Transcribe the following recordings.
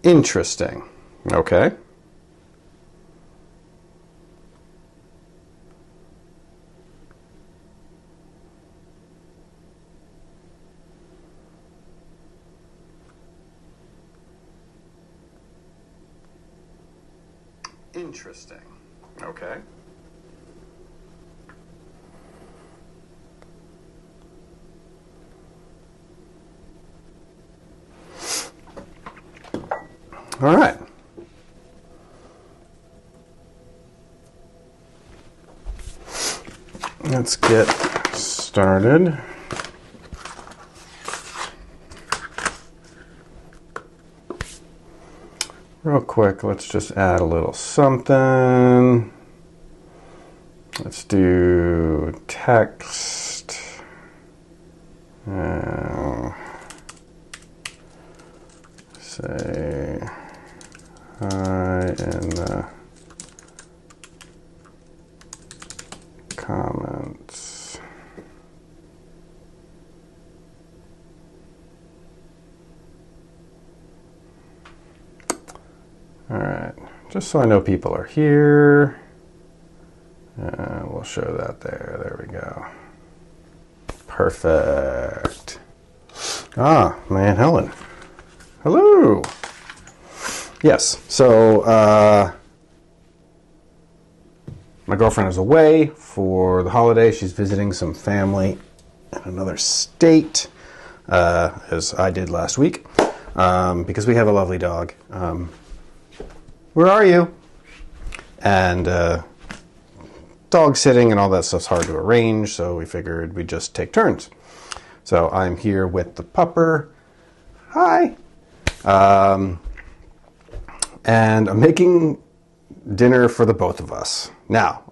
Interesting. Okay. Interesting. Okay. All right. Let's get started. Real quick, let's just add a little something. Let's do text. Say hi in the comments. All right, just so I know people are here. We'll show that there. There we go. Perfect. Ah, man, Helen. Hello. Yes, so my girlfriend is away for the holiday. She's visiting some family in another state, as I did last week, because we have a lovely dog. Where are you? And dog sitting and all that stuff's hard to arrange, so we figured we'd just take turns. So I'm here with the pupper. Hi. And I'm making dinner for the both of us. Now,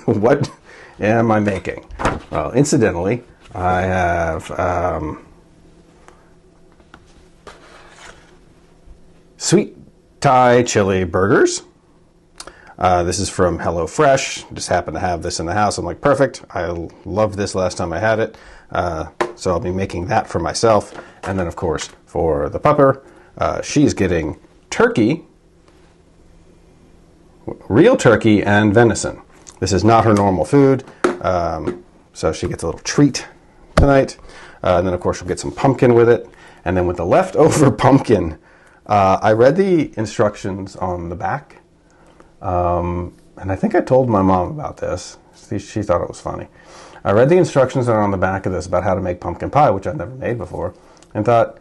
what am I making? Well, incidentally, I have sweet Thai chili burgers. This is from HelloFresh. Just happened to have this in the house. I'm like, perfect. I loved this last time I had it. So I'll be making that for myself. And then, of course, for the pupper, she's getting turkey, real turkey and venison. This is not her normal food. So she gets a little treat tonight. And then, of course, she'll get some pumpkin with it. And then with the leftover pumpkin, I read the instructions on the back. And I think I told my mom about this. She thought it was funny. I read the instructions that are on the back of this about how to make pumpkin pie, which I've never made before, and thought,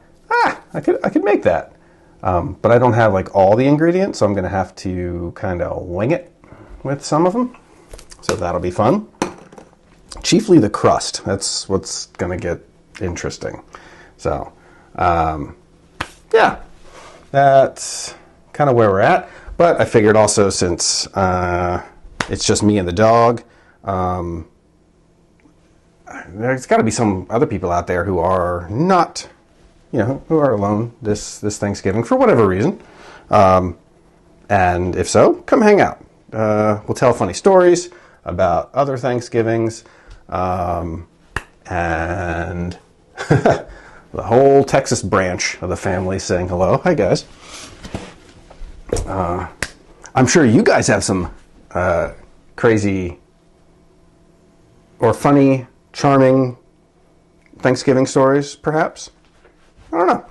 I could make that. But I don't have like all the ingredients, so I'm going to have to kind of wing it with some of them. So that'll be fun. Chiefly the crust. That's what's going to get interesting. So, yeah, that's kind of where we're at. But I figured also, since it's just me and the dog, there's got to be some other people out there who are not, who are alone this Thanksgiving for whatever reason. And if so, come hang out. We'll tell funny stories about other Thanksgivings, and the whole Texas branch of the family saying hello. Hi, guys. I'm sure you guys have some crazy or funny, charming Thanksgiving stories, perhaps. I don't know.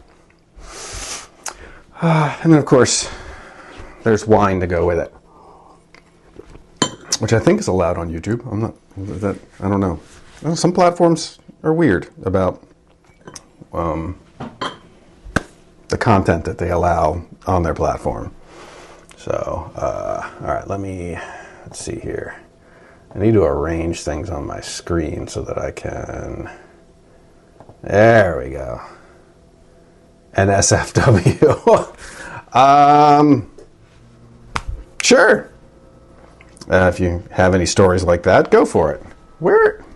And then, of course, there's wine to go with it, which I think is allowed on YouTube. I don't know. Some platforms are weird about the content that they allow on their platform. So, all right, let's see here. I need to arrange things on my screen so that I can, there we go. NSFW. Sure. If you have any stories like that, go for it.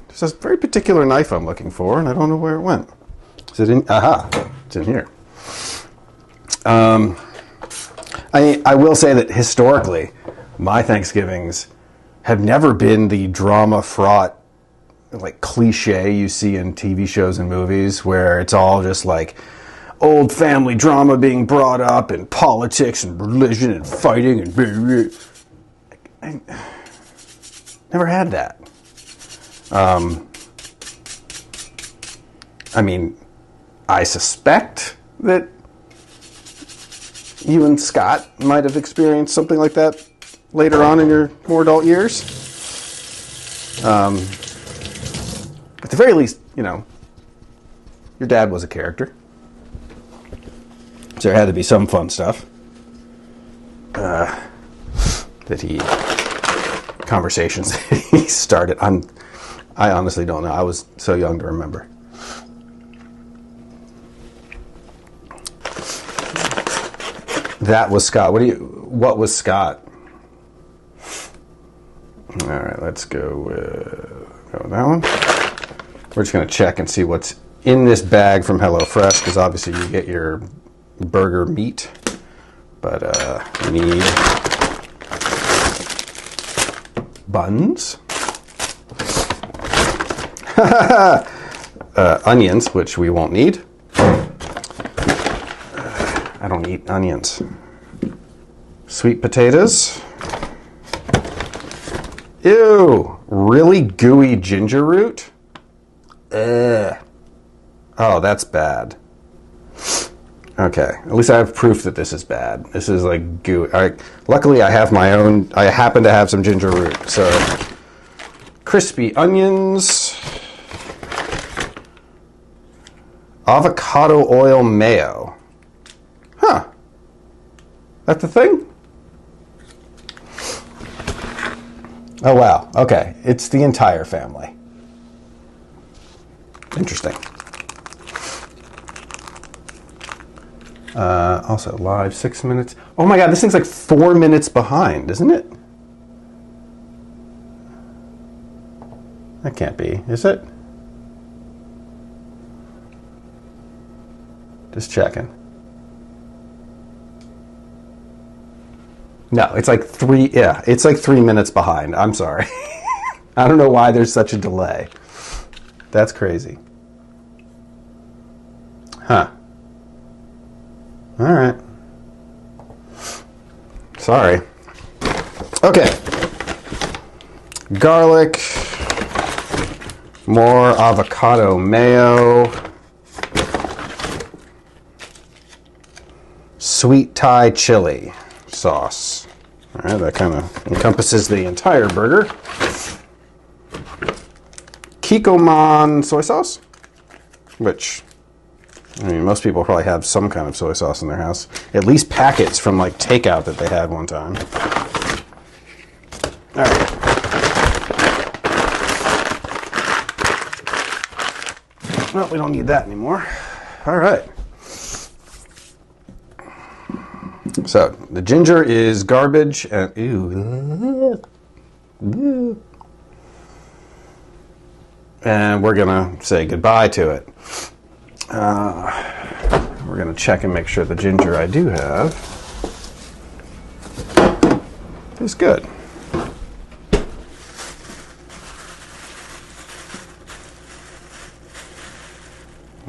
There's a very particular knife I'm looking for, and I don't know where it went. Is it in, it's in here. I will say that historically, my Thanksgivings have never been the drama-fraught, like, cliche you see in TV shows and movies, where it's all just like, old family drama being brought up, and politics and religion and fighting and blah, blah. I never had that. I mean, I suspect that you and Scott might have experienced something like that later on in your more adult years. At the very least, you know, your dad was a character. So there had to be some fun stuff conversations that he started. I honestly don't know. I was so young to remember. That was Scott. What was Scott? All right, let's go with that one. We're just going to check and see what's in this bag from HelloFresh, because obviously you get your burger meat, but we need buns, onions, which we won't need. I don't eat onions. Sweet potatoes. Ew, really gooey ginger root? Ugh. Oh, that's bad. Okay, at least I have proof that this is bad. This is like gooey. Luckily, I have my own. I happen to have some ginger root. So, crispy onions. Avocado oil mayo. Huh. That's the thing? Oh, wow. Okay. It's the entire family. Interesting. Also, live 6 minutes. Oh my God, this thing's like 4 minutes behind, isn't it? That can't be, is it? Just checking. No, it's like it's like 3 minutes behind. I'm sorry. I don't know why there's such a delay. That's crazy. Huh. All right. Sorry. Okay. Garlic. More avocado mayo. Sweet Thai chili sauce. All right, that kind of encompasses the entire burger. Kikkoman soy sauce, which, I mean, most people probably have some kind of soy sauce in their house. At least packets from like takeout that they had one time. All right. Well, we don't need that anymore. All right. So the ginger is garbage, and and we're gonna say goodbye to it. We're gonna check and make sure the ginger I do have is good.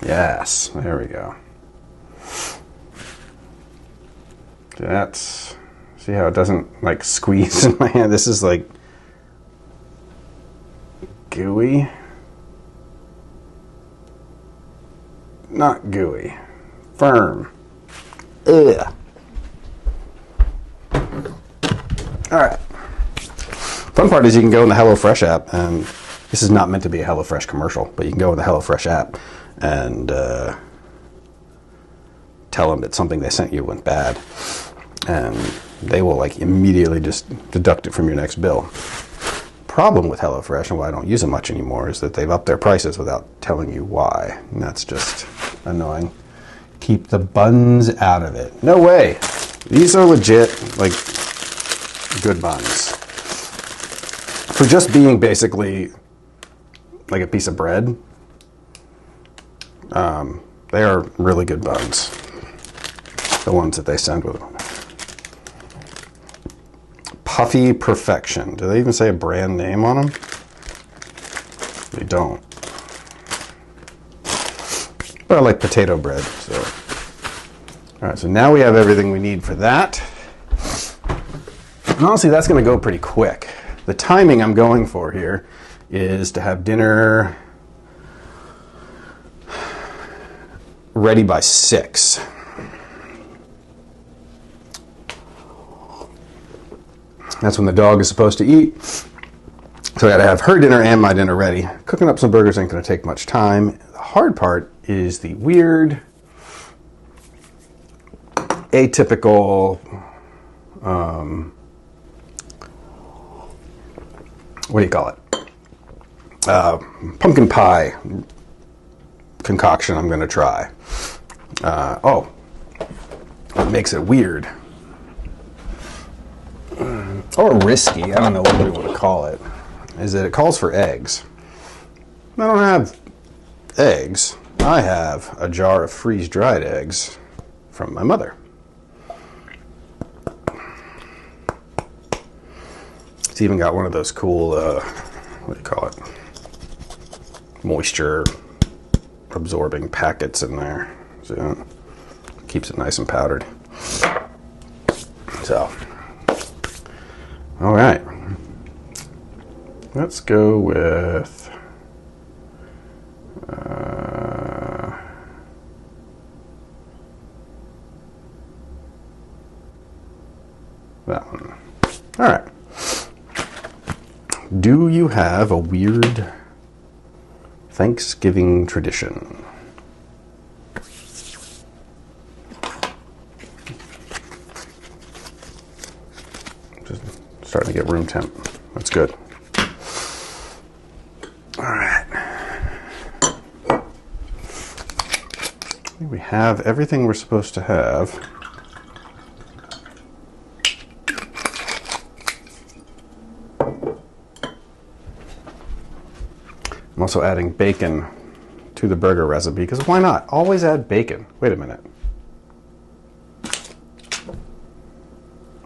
Yes, there we go. That's, see how it doesn't like squeeze in my hand? This is like gooey. Not gooey. Firm. Ugh. Alright. Fun part is you can go in the HelloFresh app, and this is not meant to be a HelloFresh commercial, but you can go in the HelloFresh app and tell them that something they sent you went bad, and they will like immediately just deduct it from your next bill. Problem with HelloFresh, and why I don't use it much anymore, is that they've upped their prices without telling you why, and that's just annoying. Keep the buns out of it. No way. These are legit, like, good buns. For just being basically like a piece of bread, they are really good buns. The ones that they send with them. Puffy Perfection. Do they even say a brand name on them? They don't. But I like potato bread, so All right, so now we have everything we need for that. And honestly, that's going to go pretty quick. The timing I'm going for here is to have dinner ready by 6. That's when the dog is supposed to eat. So I got to have her dinner and my dinner ready. Cooking up some burgers ain't going to take much time. The hard part is the weird, atypical, what do you call it? Pumpkin pie concoction I'm going to try. What makes it weird, or risky, I don't know what you want to call it, is that it calls for eggs. I don't have eggs. I have a jar of freeze-dried eggs from my mother. It's even got one of those cool, what do you call it, moisture absorbing packets in there. So it keeps it nice and powdered. So, all right. Let's go with that one. All right. Do you have a weird Thanksgiving tradition? Just starting to get room temp. That's good. All right. I think we have everything we're supposed to have. I'm also adding bacon to the burger recipe, because why not? Always add bacon. Wait a minute.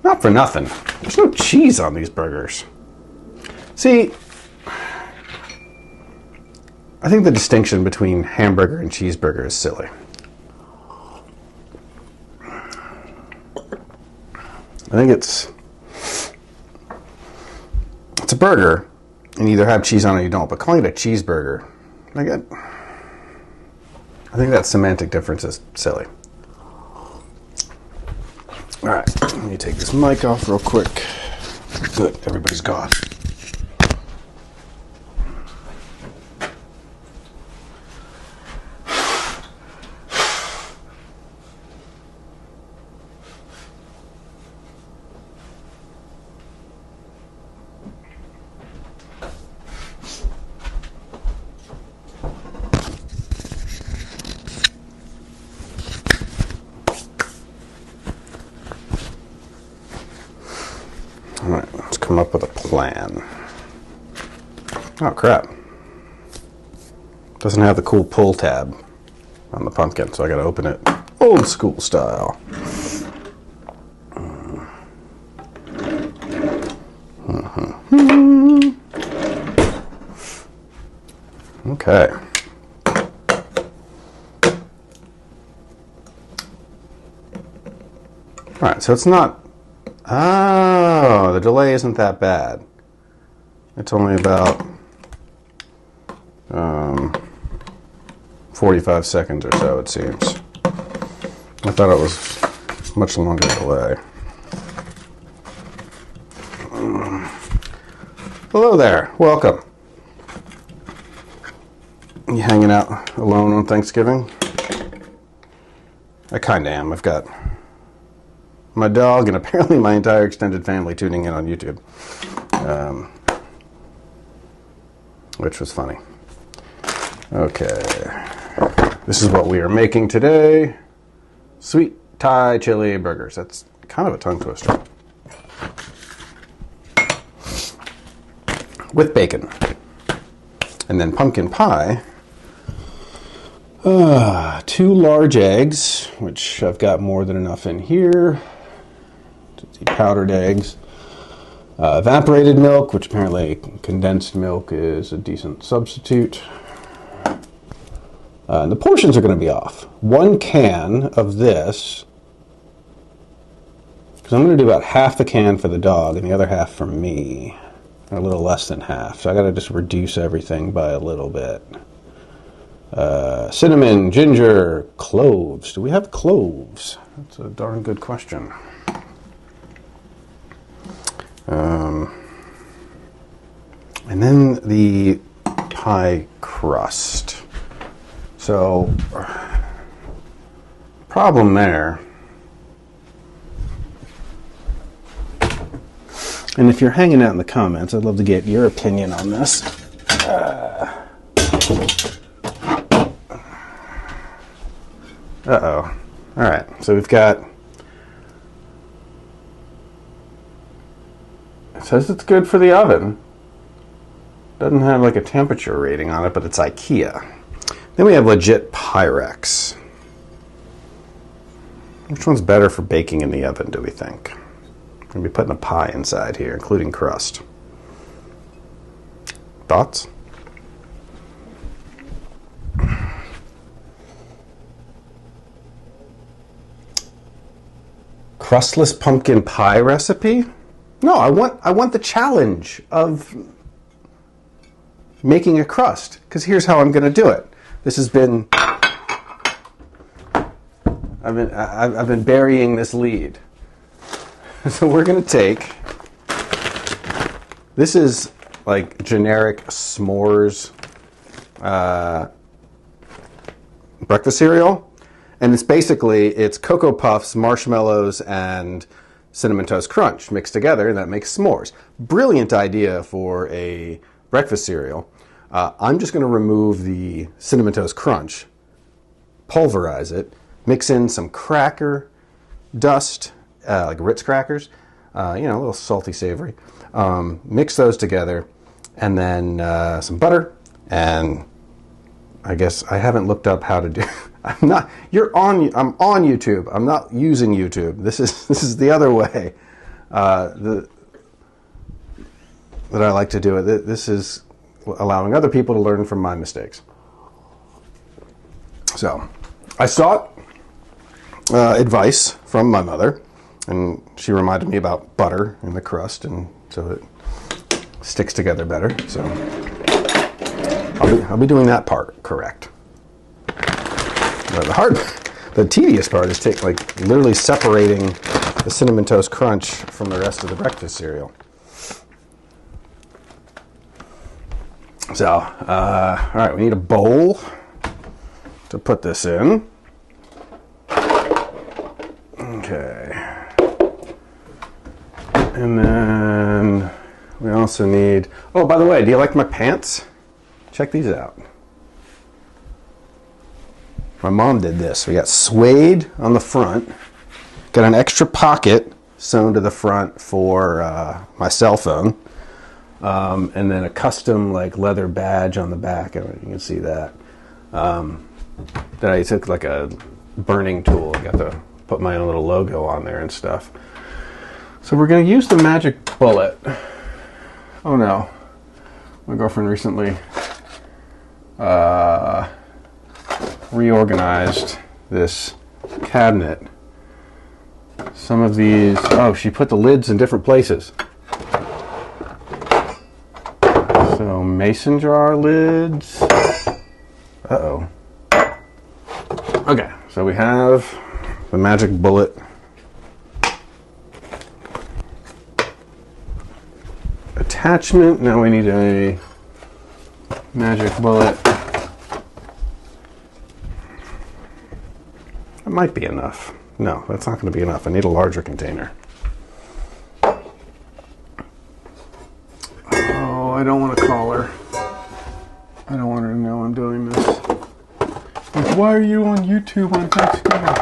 Not for nothing. There's no cheese on these burgers. See, I think the distinction between hamburger and cheeseburger is silly. I think it's a burger, and you either have cheese on it or you don't. But calling it a cheeseburger, I think that semantic difference is silly. All right, let me take this mic off real quick. Good, everybody's gone. All right, let's come up with a plan. Oh, crap. Doesn't have the cool pull tab on the pumpkin, so I gotta open it old school style. Okay. All right, so it's not... Oh, the delay isn't that bad. It's only about 45 seconds or so, it seems. I thought it was much longer delay. Hello there, welcome. You hanging out alone on Thanksgiving? I kinda am. I've got my dog and apparently my entire extended family tuning in on YouTube, which was funny. Okay, this is what we are making today. Sweet Thai chili burgers. That's kind of a tongue twister. With bacon. And then pumpkin pie. 2 large eggs, which I've got more than enough in here. Powdered eggs. Evaporated milk, which apparently condensed milk is a decent substitute. And the portions are going to be off. 1 can of this Because I'm going to do about half the can for the dog and the other half for me. Or a little less than half. So I got to just reduce everything by a little bit. Cinnamon, ginger, cloves. Do we have cloves? That's a darn good question. And then the pie crust. So, problem there. And if you're hanging out in the comments, I'd love to get your opinion on this. Uh-oh. All right, so we've got... It says it's good for the oven. Doesn't have like a temperature rating on it, but it's IKEA. Then we have legit Pyrex. Which one's better for baking in the oven, do we think? I'm going to be putting a pie inside here, including crust. Thoughts? Crustless pumpkin pie recipe? No, I want the challenge of making a crust, because here's how I'm going to do it. This has been I've been burying this lead. So we're going to take, this is like generic s'mores breakfast cereal, and it's Cocoa Puffs, marshmallows, and Cinnamon Toast Crunch mixed together, and that makes s'mores. Brilliant idea for a breakfast cereal. I'm just going to remove the Cinnamon Toast Crunch, pulverize it, mix in some cracker dust, like Ritz crackers, a little salty, savory. Mix those together, and then some butter, and I guess I haven't looked up how to do. I'm on YouTube. I'm not using YouTube. This is the other way that I like to do it. This is allowing other people to learn from my mistakes. So, I sought advice from my mother, and she reminded me about butter in the crust, and so it sticks together better. So, I'll be doing that part correct. The tedious part is literally separating the Cinnamon Toast Crunch from the rest of the breakfast cereal. So, all right, we need a bowl to put this in. Okay. And then we also need, oh, by the way, do you like my pants? Check these out. My mom did this. We got suede on the front, got an extra pocket sewn to the front for my cell phone, and then a custom leather badge on the back. I don't know if you can see that. That I took like a burning tool. I got to put my own little logo on there and stuff. So we're going to use the magic bullet. Oh no, my girlfriend recently reorganized this cabinet. Some of these, she put the lids in different places. So mason jar lids. Uh-oh. Okay, so we have the magic bullet attachment. Now we need a magic bullet. That might be enough. No, that's not going to be enough. I need a larger container. Oh, I don't want to call her. I don't want her to know I'm doing this. Like, why are you on YouTube on Thanksgiving?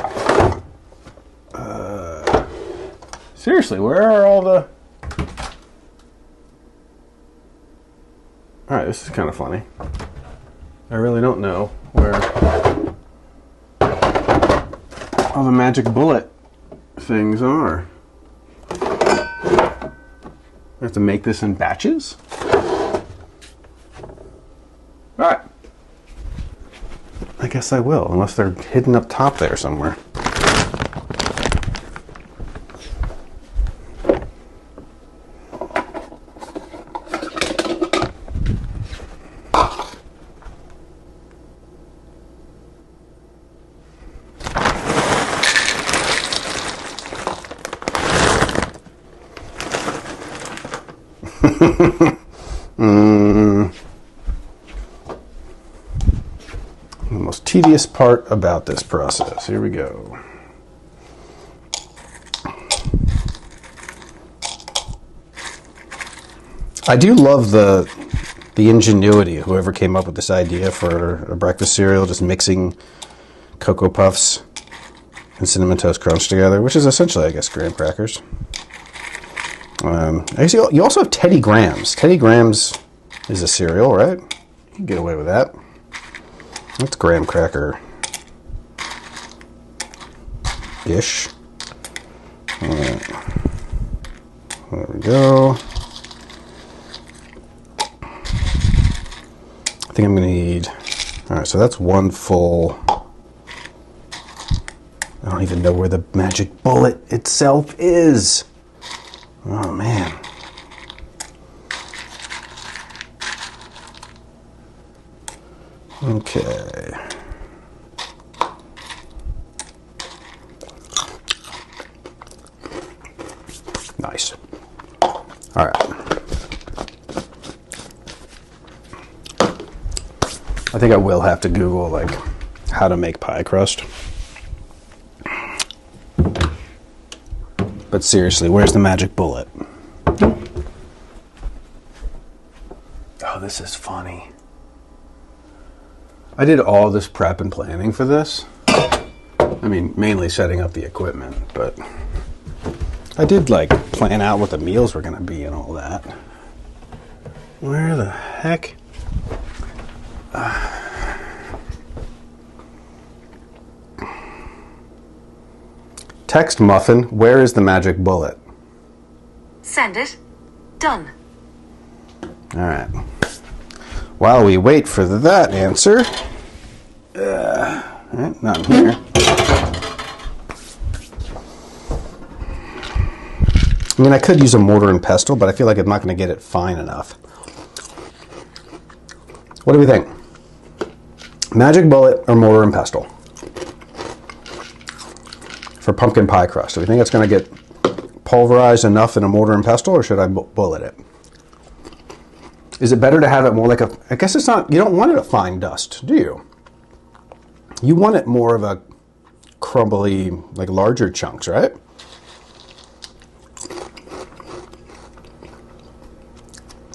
Seriously, where are all the... Alright, this is kind of funny. I really don't know where all the magic bullet things are. I have to make this in batches? Alright. I guess I will, unless they're hidden up top there somewhere. The most tedious part about this process. Here we go. I do love the ingenuity of whoever came up with this idea for a breakfast cereal, just mixing Cocoa Puffs and Cinnamon Toast Crunch together, which is essentially, I guess, graham crackers. I guess you also have Teddy Grahams. Teddy Grahams is a cereal, right? You can get away with that. That's graham cracker ish. All right. There we go. I think I'm going to need... All right, so that's one full... I don't even know where the magic bullet itself is. Oh, man. Okay. Nice. All right. I think I will have to Google, like, how to make pie crust. But seriously, where's the magic bullet? Oh, this is funny. I did all this prep and planning for this. I mean, mainly setting up the equipment, but I did, like, plan out what the meals were going to be and all that. Where the heck? Text Muffin, where is the magic bullet? Send it. Done. All right. While we wait for that answer, not in here. I mean, I could use a mortar and pestle, but I feel like I'm not going to get it fine enough. What do we think? Magic bullet or mortar and pestle for pumpkin pie crust? Do we think it's going to get pulverized enough in a mortar and pestle, or should I bullet it? Is it better to have it more like a... I guess it's not... You don't want it a fine dust, do you? You want it more of a crumbly, like larger chunks, right?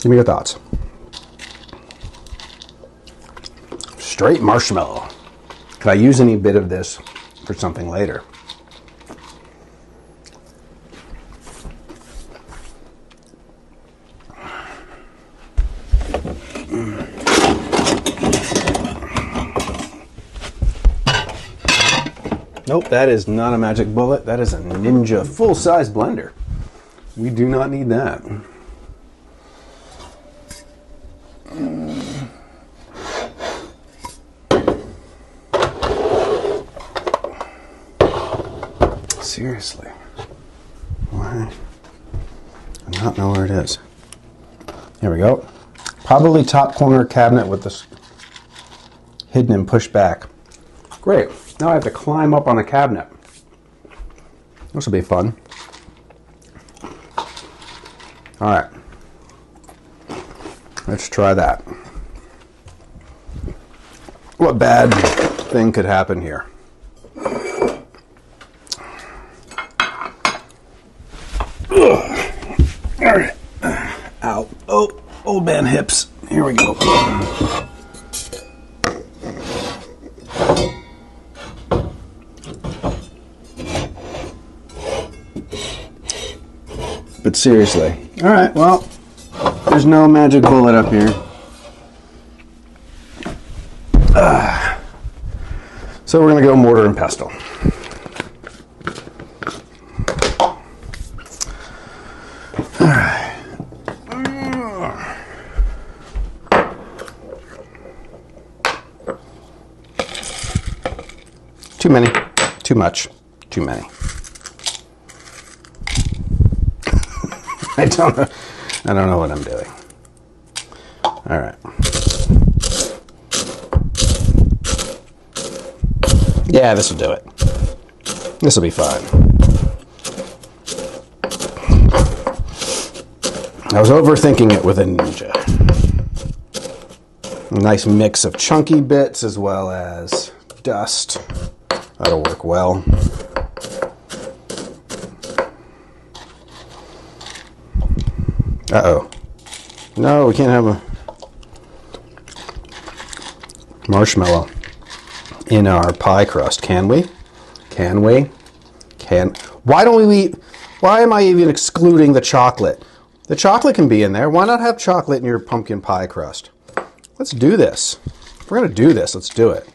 Give me your thoughts. Straight marshmallow. Could I use any bit of this for something later? Nope, that is not a magic bullet. That is a Ninja full-size blender. We do not need that. Seriously. Why? I do not know where it is. Here we go. Probably top corner cabinet with this hidden and pushed back. Great. Now I have to climb up on a cabinet. This will be fun. All right. Let's try that. What bad thing could happen here? All right. Ow. Oh, old man hips. Here we go. But seriously. All right, well, there's no magic bullet up here. So we're going to go mortar and pestle. All right. Too many, too much, too many. I don't know what I'm doing. All right. Yeah, this will do it. This will be fine. I was overthinking it with a Ninja. A nice mix of chunky bits as well as dust. That'll work well. Uh-oh. No, we can't have a marshmallow in our pie crust, can we? Can we? Why don't we? Why am I even excluding the chocolate? The chocolate can be in there. Why not have chocolate in your pumpkin pie crust? Let's do this. If we're going to do this, let's do it.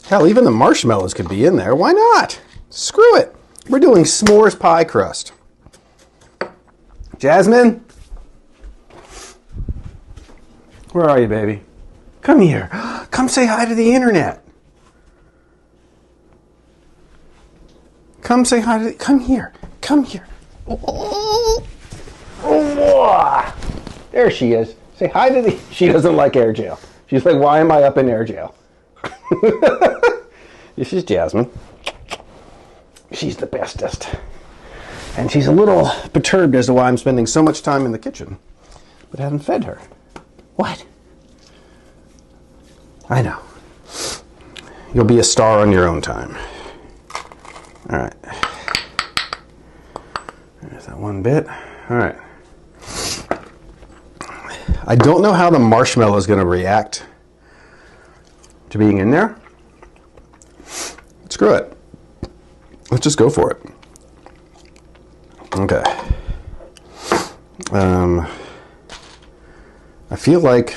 Hell, even the marshmallows could be in there. Why not? Screw it. We're doing s'mores pie crust. Jasmine? Where are you, baby? Come here. Come say hi to the internet. Come say hi to come here. Come here. Oh, there she is. Say hi to the... She doesn't like air jail. She's like, why am I up in air jail? This is Jasmine. She's the bestest. And she's a little perturbed as to why I'm spending so much time in the kitchen, but haven't fed her. What? I know. You'll be a star on your own time. All right. There's that one bit. All right. I don't know how the marshmallow is going to react to being in there. Screw it. Let's just go for it. Okay. I feel like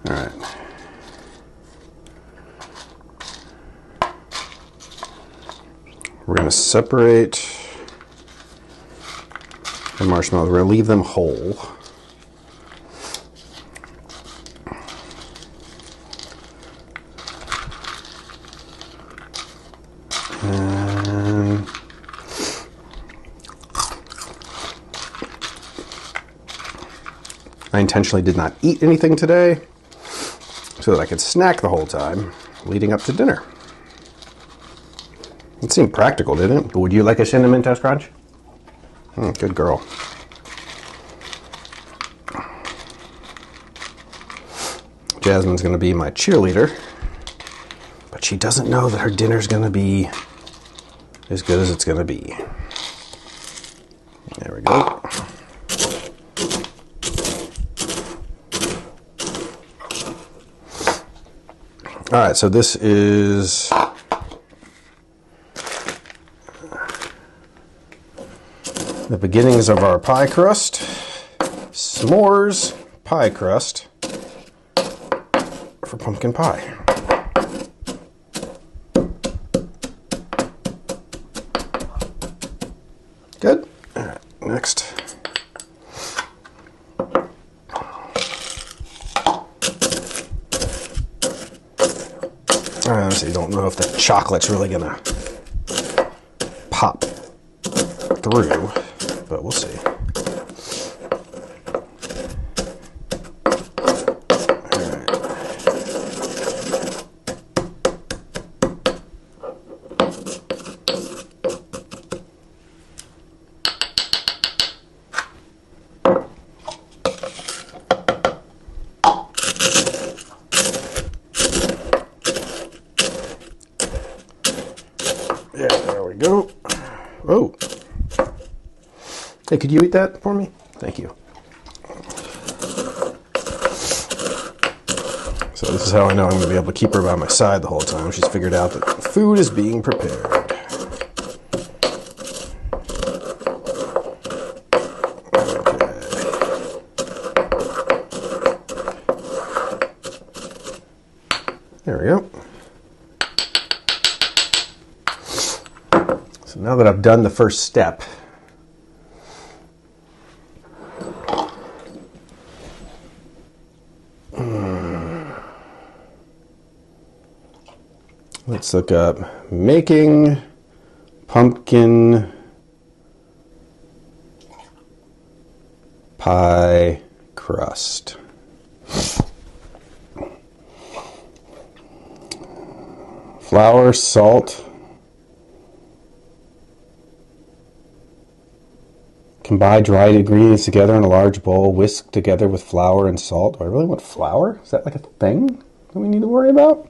all right. We're going to separate the marshmallows. We're going to leave them whole. And I intentionally did not eat anything today so that I could snack the whole time leading up to dinner. It seemed practical, didn't it? But would you like a Cinnamon Toast Crunch? Good girl. Jasmine's going to be my cheerleader, but she doesn't know that her dinner's going to be as good as it's going to be. There we go. All right, so this is the beginnings of our pie crust. S'mores pie crust for pumpkin pie. Good. All right, next. I honestly don't know if the chocolate's really gonna pop through, but we'll see. Yeah, there we go. Oh. Hey, could you eat that for me? Thank you. So this is how I know I'm going to be able to keep her by my side the whole time. She's figured out that food is being prepared. Okay. There we go. So now that I've done the first step, let's look up making pumpkin pie crust. Flour, salt, Combine dried ingredients together in a large bowl. Whisk together with flour and salt. Do I really want flour? Is that like a thing that we need to worry about?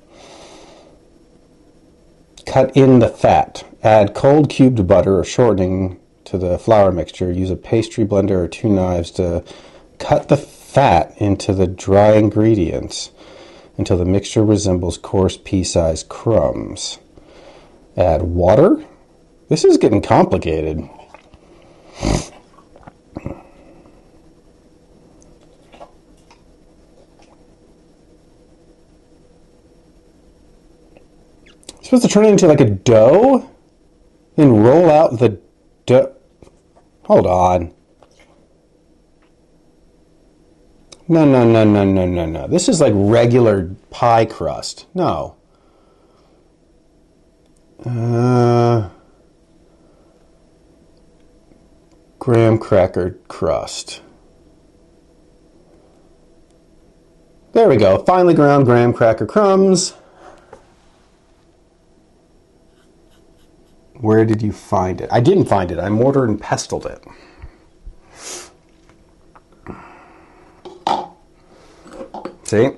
Cut in the fat. Add cold cubed butter or shortening to the flour mixture. Use a pastry blender or 2 knives to cut the fat into the dry ingredients until the mixture resembles coarse pea-sized crumbs. Add water. This is getting complicated. Supposed to turn it into like a dough? Then roll out the dough. Hold on. No. This is like regular pie crust. No. Graham cracker crust. There we go. Finely ground graham cracker crumbs. Where did you find it? I didn't find it. I mortar and pestled it. See?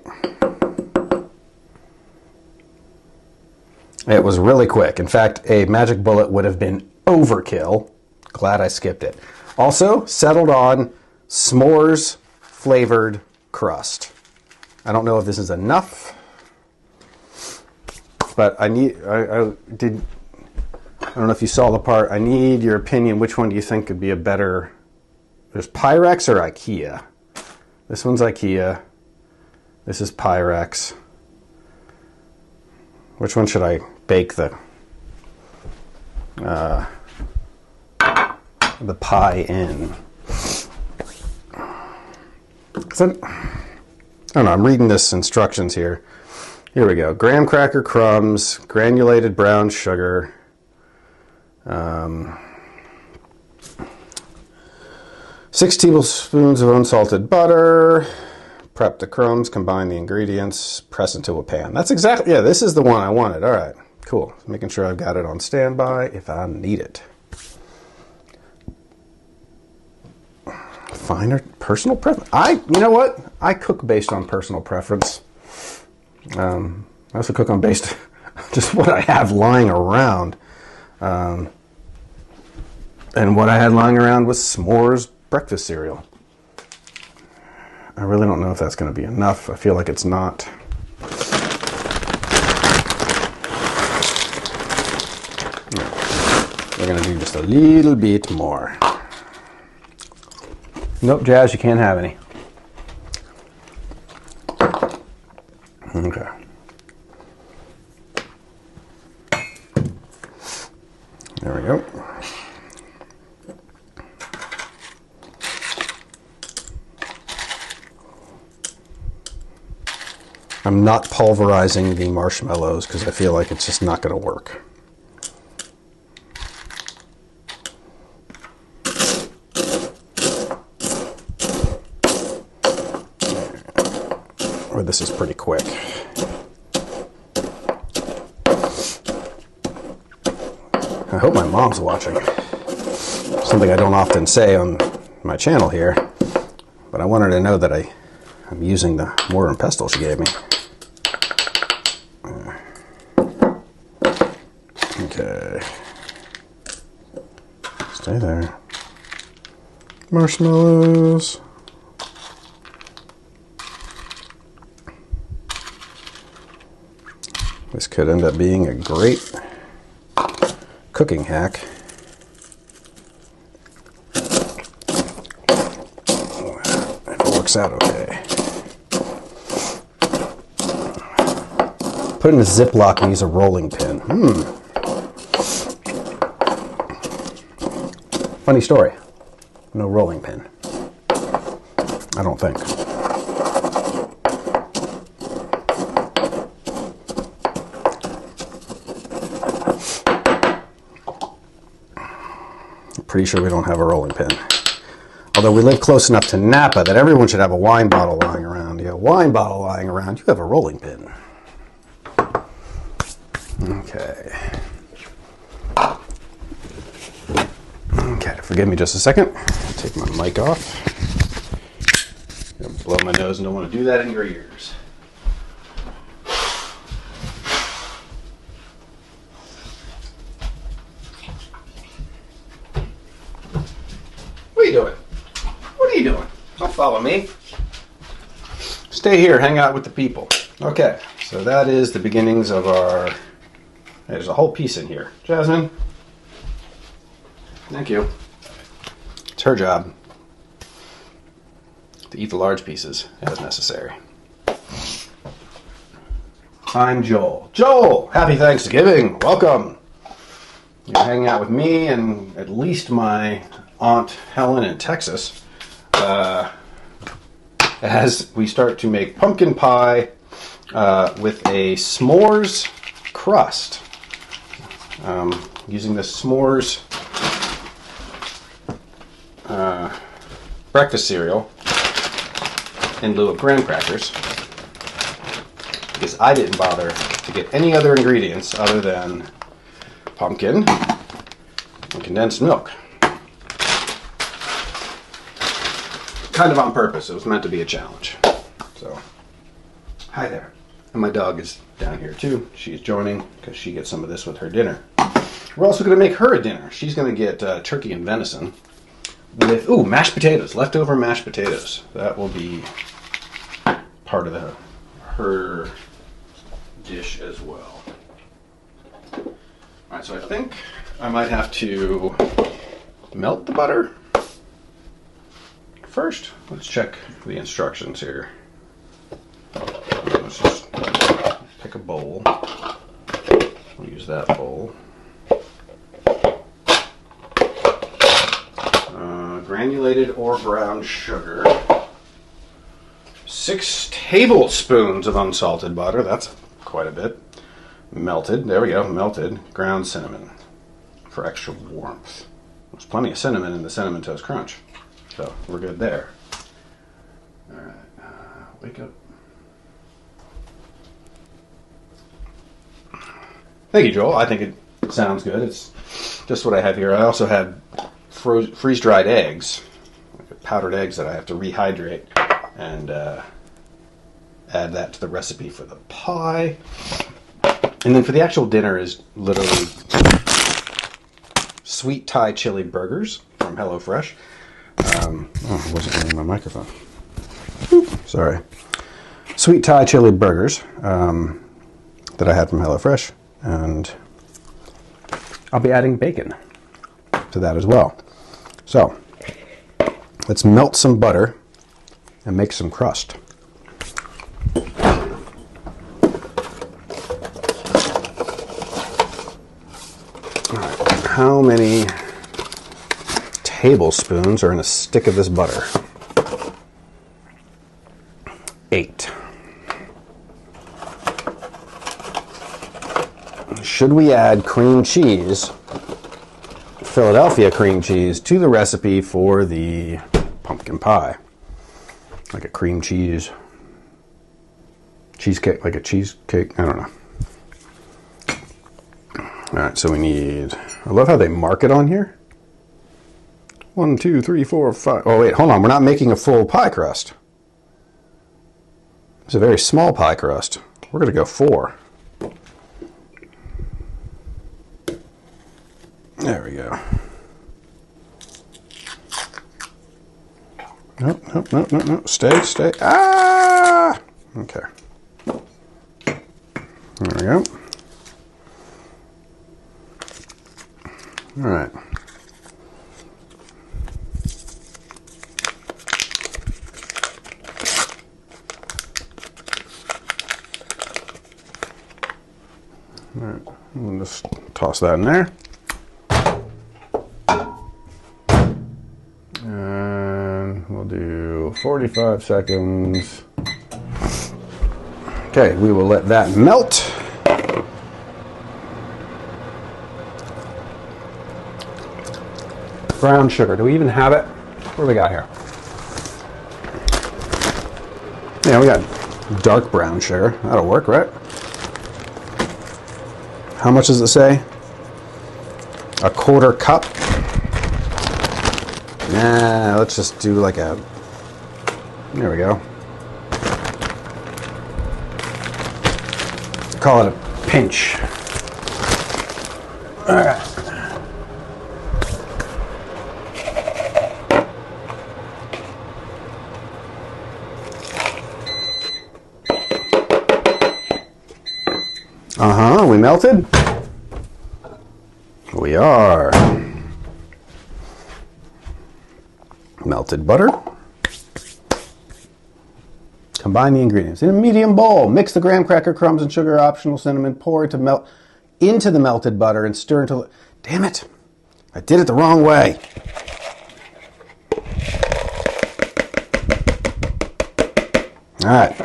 It was really quick. In fact, a magic bullet would have been overkill. Glad I skipped it. Also, settled on s'mores flavored crust. I don't know if this is enough, but I don't know if you saw the part. I need your opinion. Which one do you think could be a better? There's Pyrex or IKEA. This one's IKEA. This is Pyrex. Which one should I bake the pie in? I don't know. I'm reading this instructions here. Here we go. Graham cracker crumbs, granulated brown sugar. 6 tablespoons of unsalted butter. Prep the crumbs, combine the ingredients, press into a pan. That's exactly, yeah, this is the one I wanted. All right, cool. Making sure I've got it on standby if I need it. Finer personal preference. You know what? I cook based on personal preference. I also cook on based just what I have lying around. And what I had lying around was s'mores breakfast cereal. I really don't know if that's going to be enough. I feel like it's not. We're going to do just a little bit more. Nope, Jazz, you can't have any. Okay. There we go. I'm not pulverizing the marshmallows because I feel like it's just not going to work. Or this is pretty quick. I hope my mom's watching. Something I don't often say on my channel here, but I want her to know that I'm using the mortar and pestle she gave me. Okay. Stay there. Marshmallows. This could end up being a great cooking hack. If it works out okay. Put in a Ziploc and use a rolling pin. Funny story. No rolling pin. I don't think. Pretty sure we don't have a rolling pin. Although we live close enough to Napa that everyone should have a wine bottle lying around. You have a wine bottle lying around, you have a rolling pin. Okay. Okay, forgive me just a second. Take my mic off. I'm gonna blow my nose and don't want to do that in your ears. What are you doing? What are you doing? Don't follow me. Stay here, hang out with the people. Okay, so that is the beginnings of our... There's a whole piece in here. Jasmine. Thank you. It's her job to eat the large pieces as necessary. I'm Joel. Joel! Happy Thanksgiving! Welcome! You're hanging out with me and at least my Aunt Helen in Texas as we start to make pumpkin pie with a s'mores crust. Using the s'mores breakfast cereal in lieu of graham crackers, because I didn't bother to get any other ingredients other than pumpkin and condensed milk. Kind of on purpose. It was meant to be a challenge. So, hi there. And my dog is down here too. She's joining because she gets some of this with her dinner. We're also going to make her a dinner. She's going to get turkey and venison with, mashed potatoes. Leftover mashed potatoes. That will be part of her dish as well. Alright, so I think I might have to melt the butter first. Let's check the instructions here. Let's just pick a bowl. We'll use that bowl. Granulated or brown sugar. 6 tablespoons of unsalted butter. That's quite a bit. Melted. There we go. Melted ground cinnamon for extra warmth. There's plenty of cinnamon in the Cinnamon Toast Crunch. So we're good there. Alright. Wake up. Thank you, Joel. I think it sounds good. It's just what I have here. I also had freeze-dried eggs, like powdered eggs that I have to rehydrate and add that to the recipe for the pie. And then for the actual dinner is literally sweet Thai chili burgers from HelloFresh. I wasn't using my microphone. Sorry. Sweet Thai chili burgers that I had from HelloFresh, and I'll be adding bacon to that as well. So, let's melt some butter and make some crust. Alright, how many tablespoons are in a stick of this butter? 8. Should we add cream cheese, Philadelphia cream cheese, to the recipe for the pumpkin pie? Like a cream cheese cheesecake, like a cheesecake, I don't know. Alright, so we need, I love how they mark it on here. 1, 2, 3, 4, 5. Oh wait, hold on, we're not making a full pie crust. It's a very small pie crust. We're going to go 4. There we go. No. Stay. Ah! Okay. There we go. All right. All right. We'll just toss that in there. We'll do 45 seconds. Okay, we will let that melt. Brown sugar, do we even have it? What do we got here? Yeah, we got dark brown sugar. That'll work, right? How much does it say? 1/4 cup. Nah, let's just do like a... There we go. Call it a pinch. All right. Are we melted? We are. Melted butter. Combine the ingredients in a medium bowl. Mix the graham cracker crumbs and sugar, optional cinnamon. Pour into the melted butter and stir until... Damn it! I did it the wrong way. All right.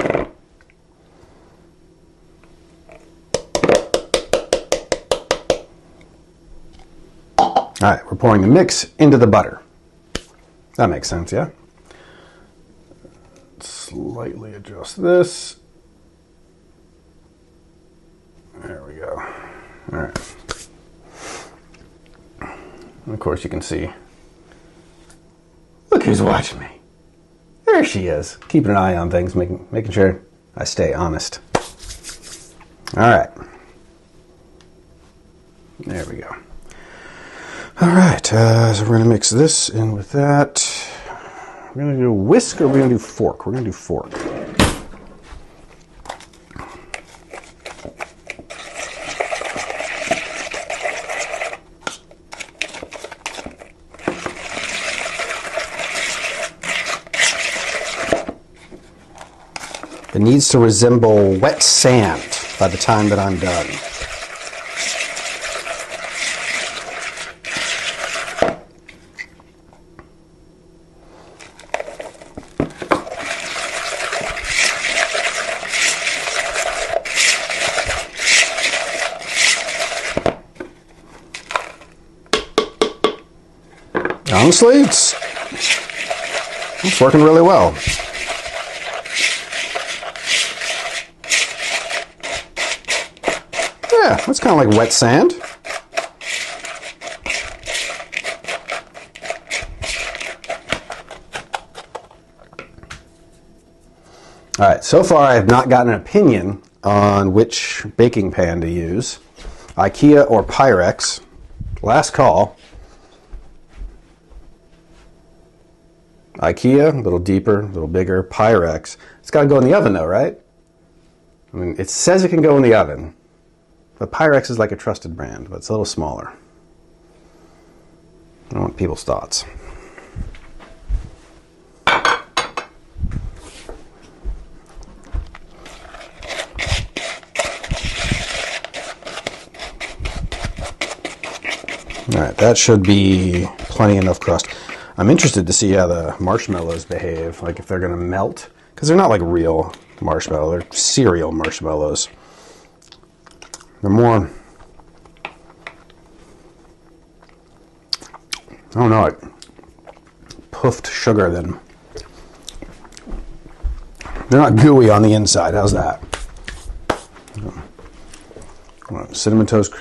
All right, we're pouring the mix into the butter. That makes sense, yeah? Slightly adjust this. There we go. All right. And of course, you can see. Look who's watching me. There she is, keeping an eye on things, making sure I stay honest. All right. There we go. All right, so we're going to mix this in with that. We're going to do whisk or we're going to do fork? We're going to do fork. It needs to resemble wet sand by the time that I'm done. Honestly, it's working really well. Yeah, that's kind of like wet sand. All right, so far I have not gotten an opinion on which baking pan to use. IKEA or Pyrex. Last call. IKEA, a little deeper, a little bigger. Pyrex. It's got to go in the oven though, right? I mean, it says it can go in the oven. But Pyrex is like a trusted brand, but it's a little smaller. I want people's thoughts. All right, that should be plenty enough crust. I'm interested to see how the marshmallows behave, like if they're going to melt, because they're not like real marshmallow, they're cereal marshmallows. They're more, I don't know, like puffed sugar than, they're not gooey on the inside. How's that? Cinnamon Toast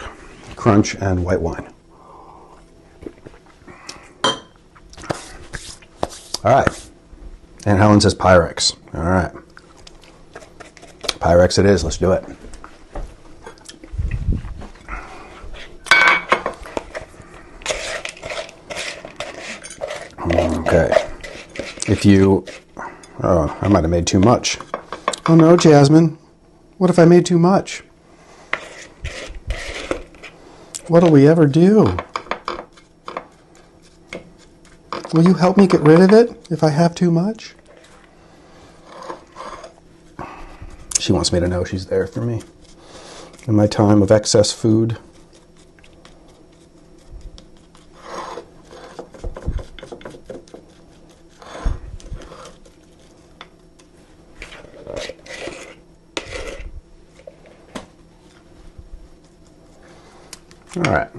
Crunch and white wine. All right. And Helen says Pyrex. All right. Pyrex it is. Let's do it. Okay. If you... Oh, I might have made too much. Oh no, Jasmine. What if I made too much? What'll we ever do? Will you help me get rid of it if I have too much? She wants me to know she's there for me in my time of excess food. All right.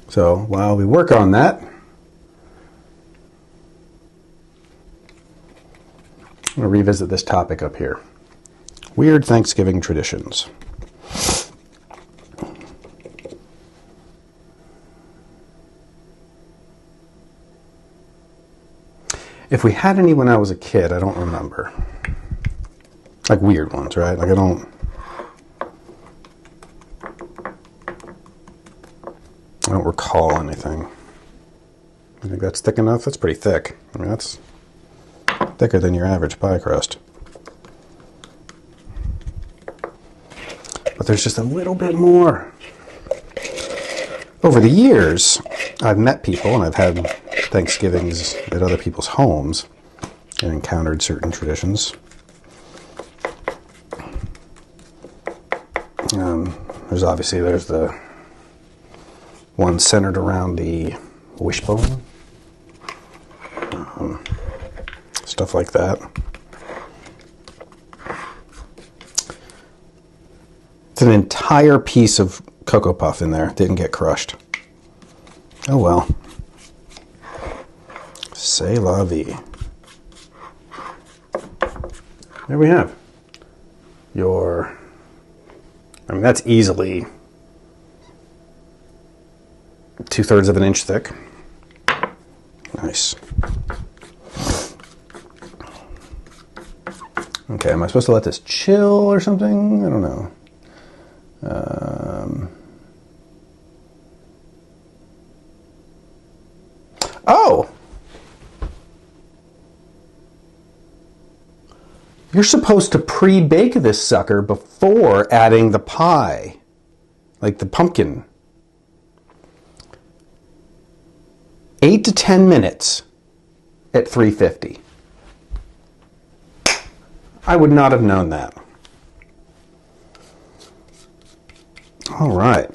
So while we work on that, I'm going to revisit this topic up here. Weird Thanksgiving traditions. If we had any when I was a kid, I don't remember. Like weird ones, right? Like I don't recall anything. I think that's thick enough. That's pretty thick. I mean, that's thicker than your average pie crust. But there's just a little bit more. Over the years, I've met people and I've had Thanksgivings at other people's homes and encountered certain traditions. There's the one centered around the wishbone. Stuff like that. It's an entire piece of Cocoa Puff in there. Didn't get crushed. Oh well. C'est la vie. There we have your... I mean, that's easily 2/3 of an inch thick. Nice. Okay, am I supposed to let this chill or something? I don't know. Oh! You're supposed to pre-bake this sucker before adding the pie. Like the pumpkin. 8 to 10 minutes at 350. I would not have known that. All right.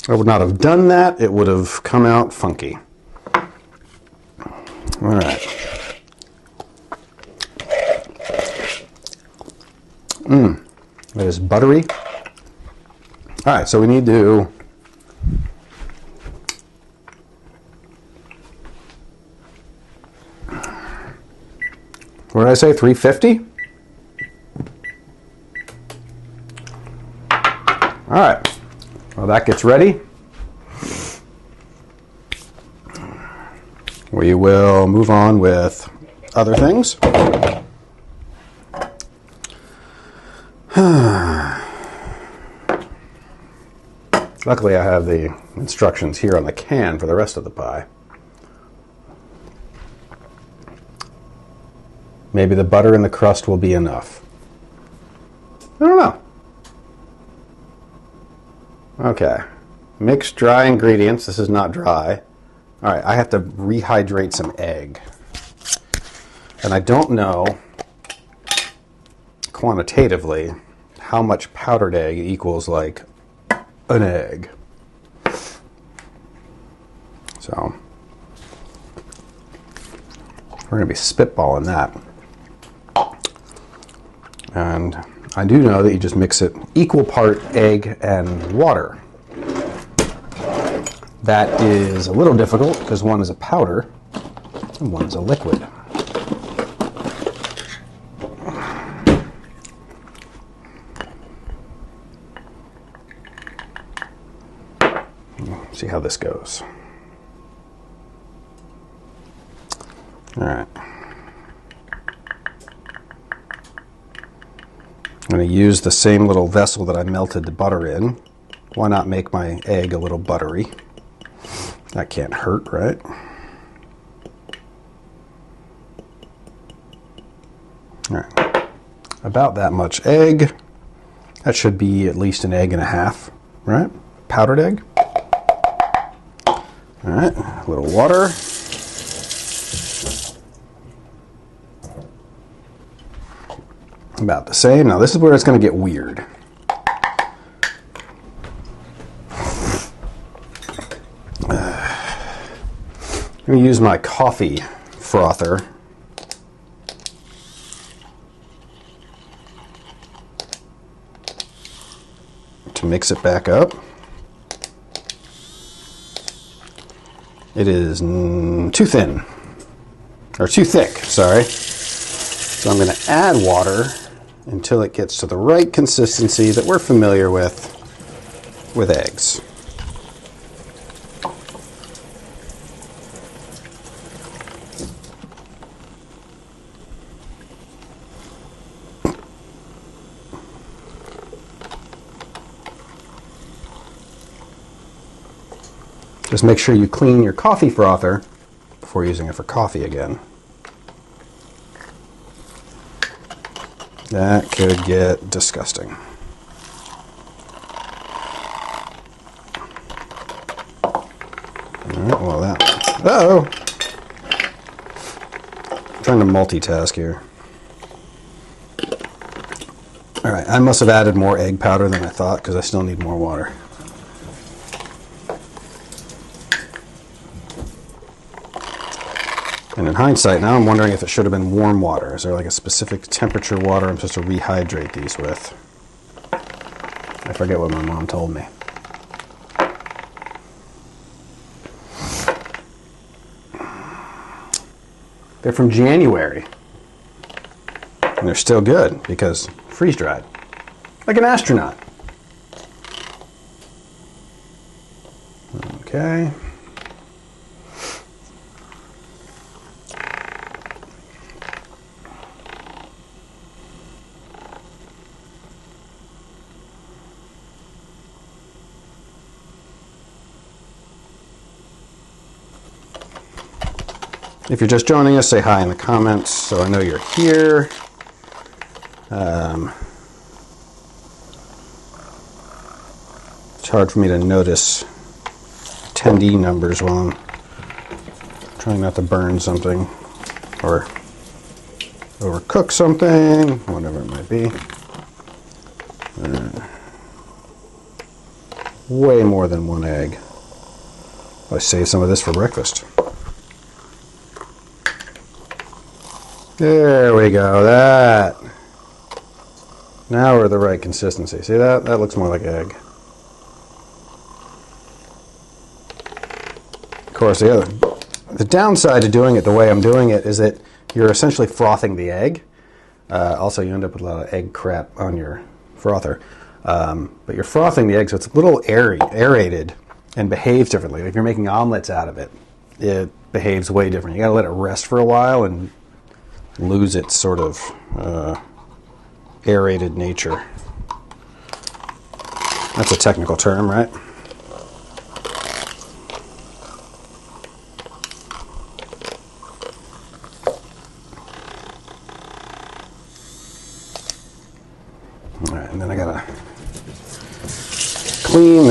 I would not have done that. It would have come out funky. All right. That is buttery. All right, so we need to... What did I say, 350? All right, well that gets ready. We will move on with other things. Luckily I have the instructions here on the can for the rest of the pie. Maybe the butter in the crust will be enough. I don't know. Okay. Mix dry ingredients. This is not dry. All right, I have to rehydrate some egg. And I don't know quantitatively how much powdered egg equals like an egg. So we're going to be spitballing that. And I do know that you just mix it equal part egg and water. That is a little difficult because one is a powder and one is a liquid. See how this goes. All right. I'm going to use the same little vessel that I melted the butter in. Why not make my egg a little buttery? That can't hurt, right? All right. About that much egg. That should be at least an egg and a half, right? Powdered egg. All right, a little water. About the same. Now this is where it's going to get weird. I'm going to use my coffee frother to mix it back up. It is too thin, or too thick, sorry. So I'm going to add water until it gets to the right consistency that we're familiar with eggs. Just make sure you clean your coffee frother before using it for coffee again. That could get disgusting. Alright, well that... Uh-oh! I'm trying to multitask here. Alright, I must have added more egg powder than I thought because I still need more water. And in hindsight, now I'm wondering if it should have been warm water. Is there like a specific temperature water I'm supposed to rehydrate these with? I forget what my mom told me. They're from January. And they're still good because freeze-dried. Like an astronaut. Okay. If you're just joining us, say hi in the comments so I know you're here. It's hard for me to notice attendee numbers while I'm trying not to burn something or overcook something, whatever it might be. Way more than one egg. I saved some of this for breakfast. There we go. That. Now we're the right consistency. See that? That looks more like egg. Of course, the downside to doing it the way I'm doing it is that you're essentially frothing the egg. Also, you end up with a lot of egg crap on your frother. But you're frothing the egg, so it's a little aerated and behaves differently. If you're making omelets out of it, it behaves way different. You got to let it rest for a while and lose its sort of aerated nature. That's a technical term, right? All right, and then I gotta clean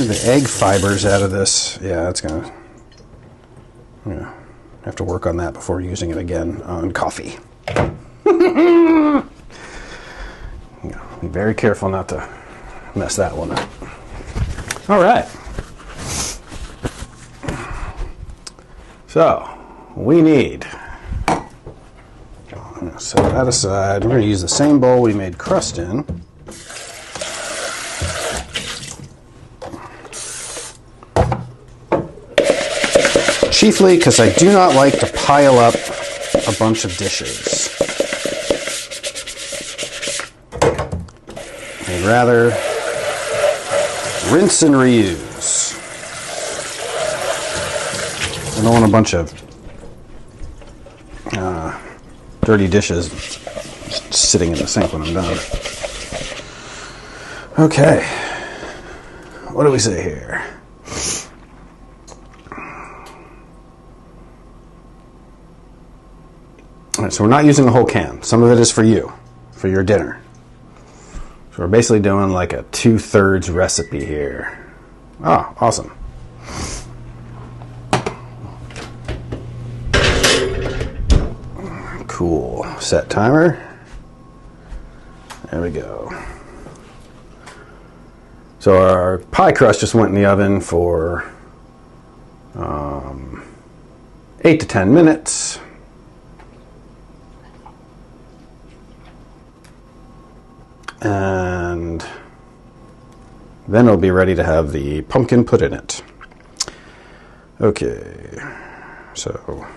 the egg fibers out of this. Yeah, that's gonna, have to work on that before using it again on coffee. Be very careful not to mess that one up. All right. So, we need, I'm going to set that aside. We're going to use the same bowl we made crust in. Chiefly because I do not like to pile up a bunch of dishes. I'd rather rinse and reuse. I don't want a bunch of dirty dishes sitting in the sink when I'm done. Okay, what do we say here? All right, so we're not using the whole can. Some of it is for you, for your dinner. So we're basically doing like a 2/3 recipe here. Oh, awesome. Cool. Set timer. There we go. So our pie crust just went in the oven for 8 to 10 minutes. And then it'll be ready to have the pumpkin put in it. Okay, so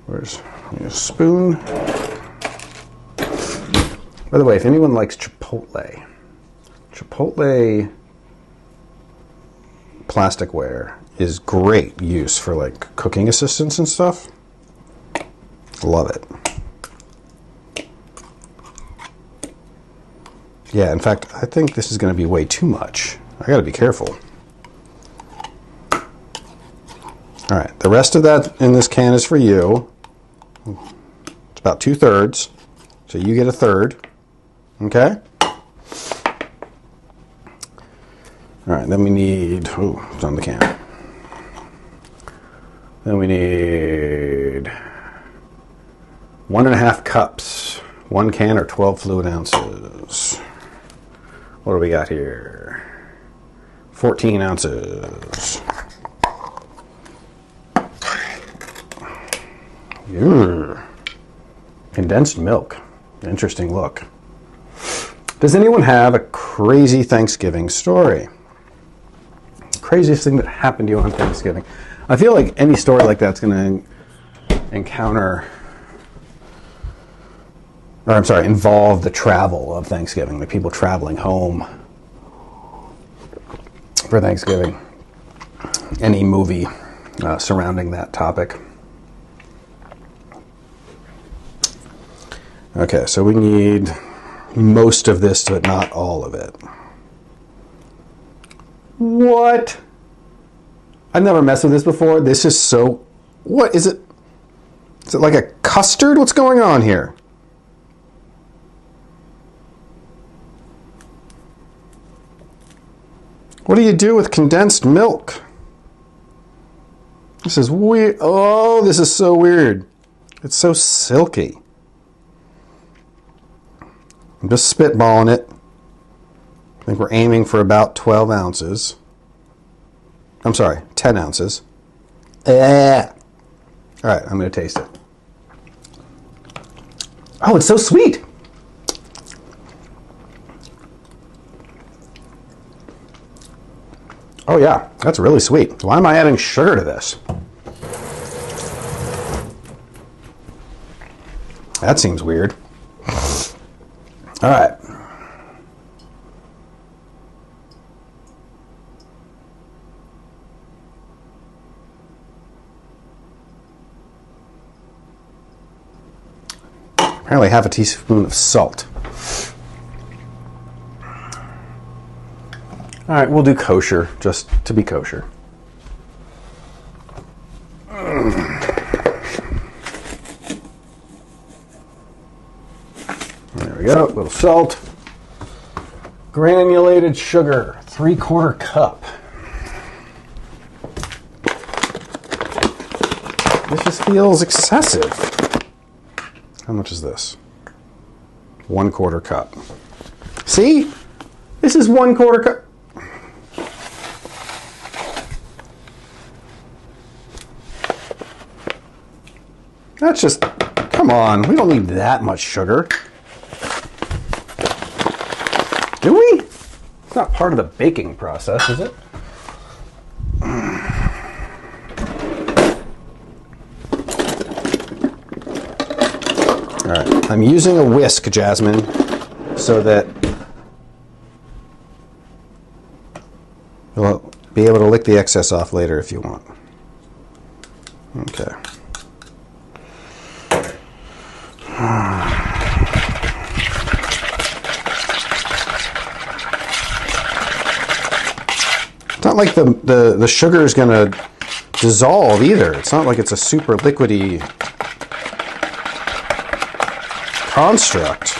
where's a spoon? By the way, if anyone likes Chipotle plasticware is great use for like cooking assistance and stuff. Love it. Yeah, in fact, I think this is going to be way too much. I gotta be careful. All right, the rest of that in this can is for you. It's about 2/3, so you get 1/3. Okay? All right, then we need, oh, it's on the can. Then we need 1.5 cups. 1 can or 12 fluid ounces. What do we got here? 14 ounces. Ew. Condensed milk. Interesting look. Does anyone have a crazy Thanksgiving story? Craziest thing that happened to you on Thanksgiving? I feel like any story like that's going to involve the travel of Thanksgiving, like people traveling home for Thanksgiving. Any movie surrounding that topic. Okay, so we need most of this, but not all of it. What? I've never messed with this before. This is so... What is it? Is it like a custard? What's going on here? What do you do with condensed milk? This is weird. Oh, this is so weird. It's so silky. I'm just spitballing it. I think we're aiming for about 12 ounces. I'm sorry, 10 ounces. All right, I'm going to taste it. Oh, it's so sweet. Oh yeah, that's really sweet. Why am I adding sugar to this? That seems weird. All right. Apparently 1/2 teaspoon of salt. All right, we'll do kosher, just to be kosher. There we go, a little salt. Granulated sugar, 3/4 cup. This just feels excessive. How much is this? 1/4 cup. See? This is 1/4 cup. That's just, come on, we don't need that much sugar. Do we? It's not part of the baking process, is it? All right, I'm using a whisk, Jasmine, so that you'll be able to lick the excess off later if you want. Okay. It's not like the sugar is going to dissolve either. It's not like it's a super liquidy construct.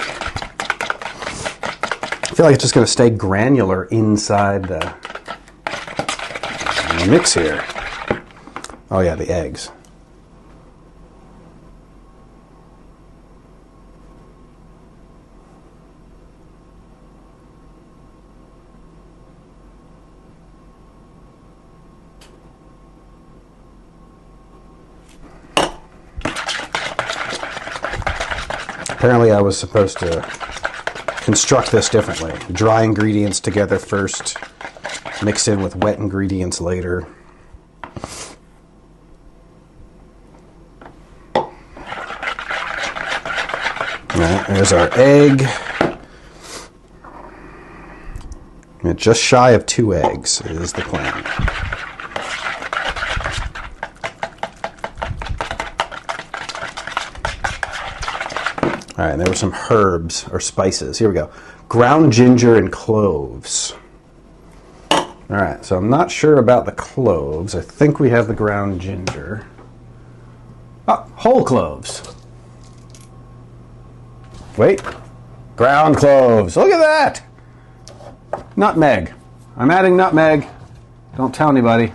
I feel like it's just going to stay granular inside the mix here. Oh yeah, the eggs. Apparently I was supposed to construct this differently. Dry ingredients together first, mixed in with wet ingredients later. Alright, there's our egg. And just shy of 2 eggs is the plan. All right, there were some herbs or spices. Here we go. Ground ginger and cloves. All right, so I'm not sure about the cloves. I think we have the ground ginger. Oh, whole cloves. Wait, ground cloves. Look at that. Nutmeg. I'm adding nutmeg. Don't tell anybody.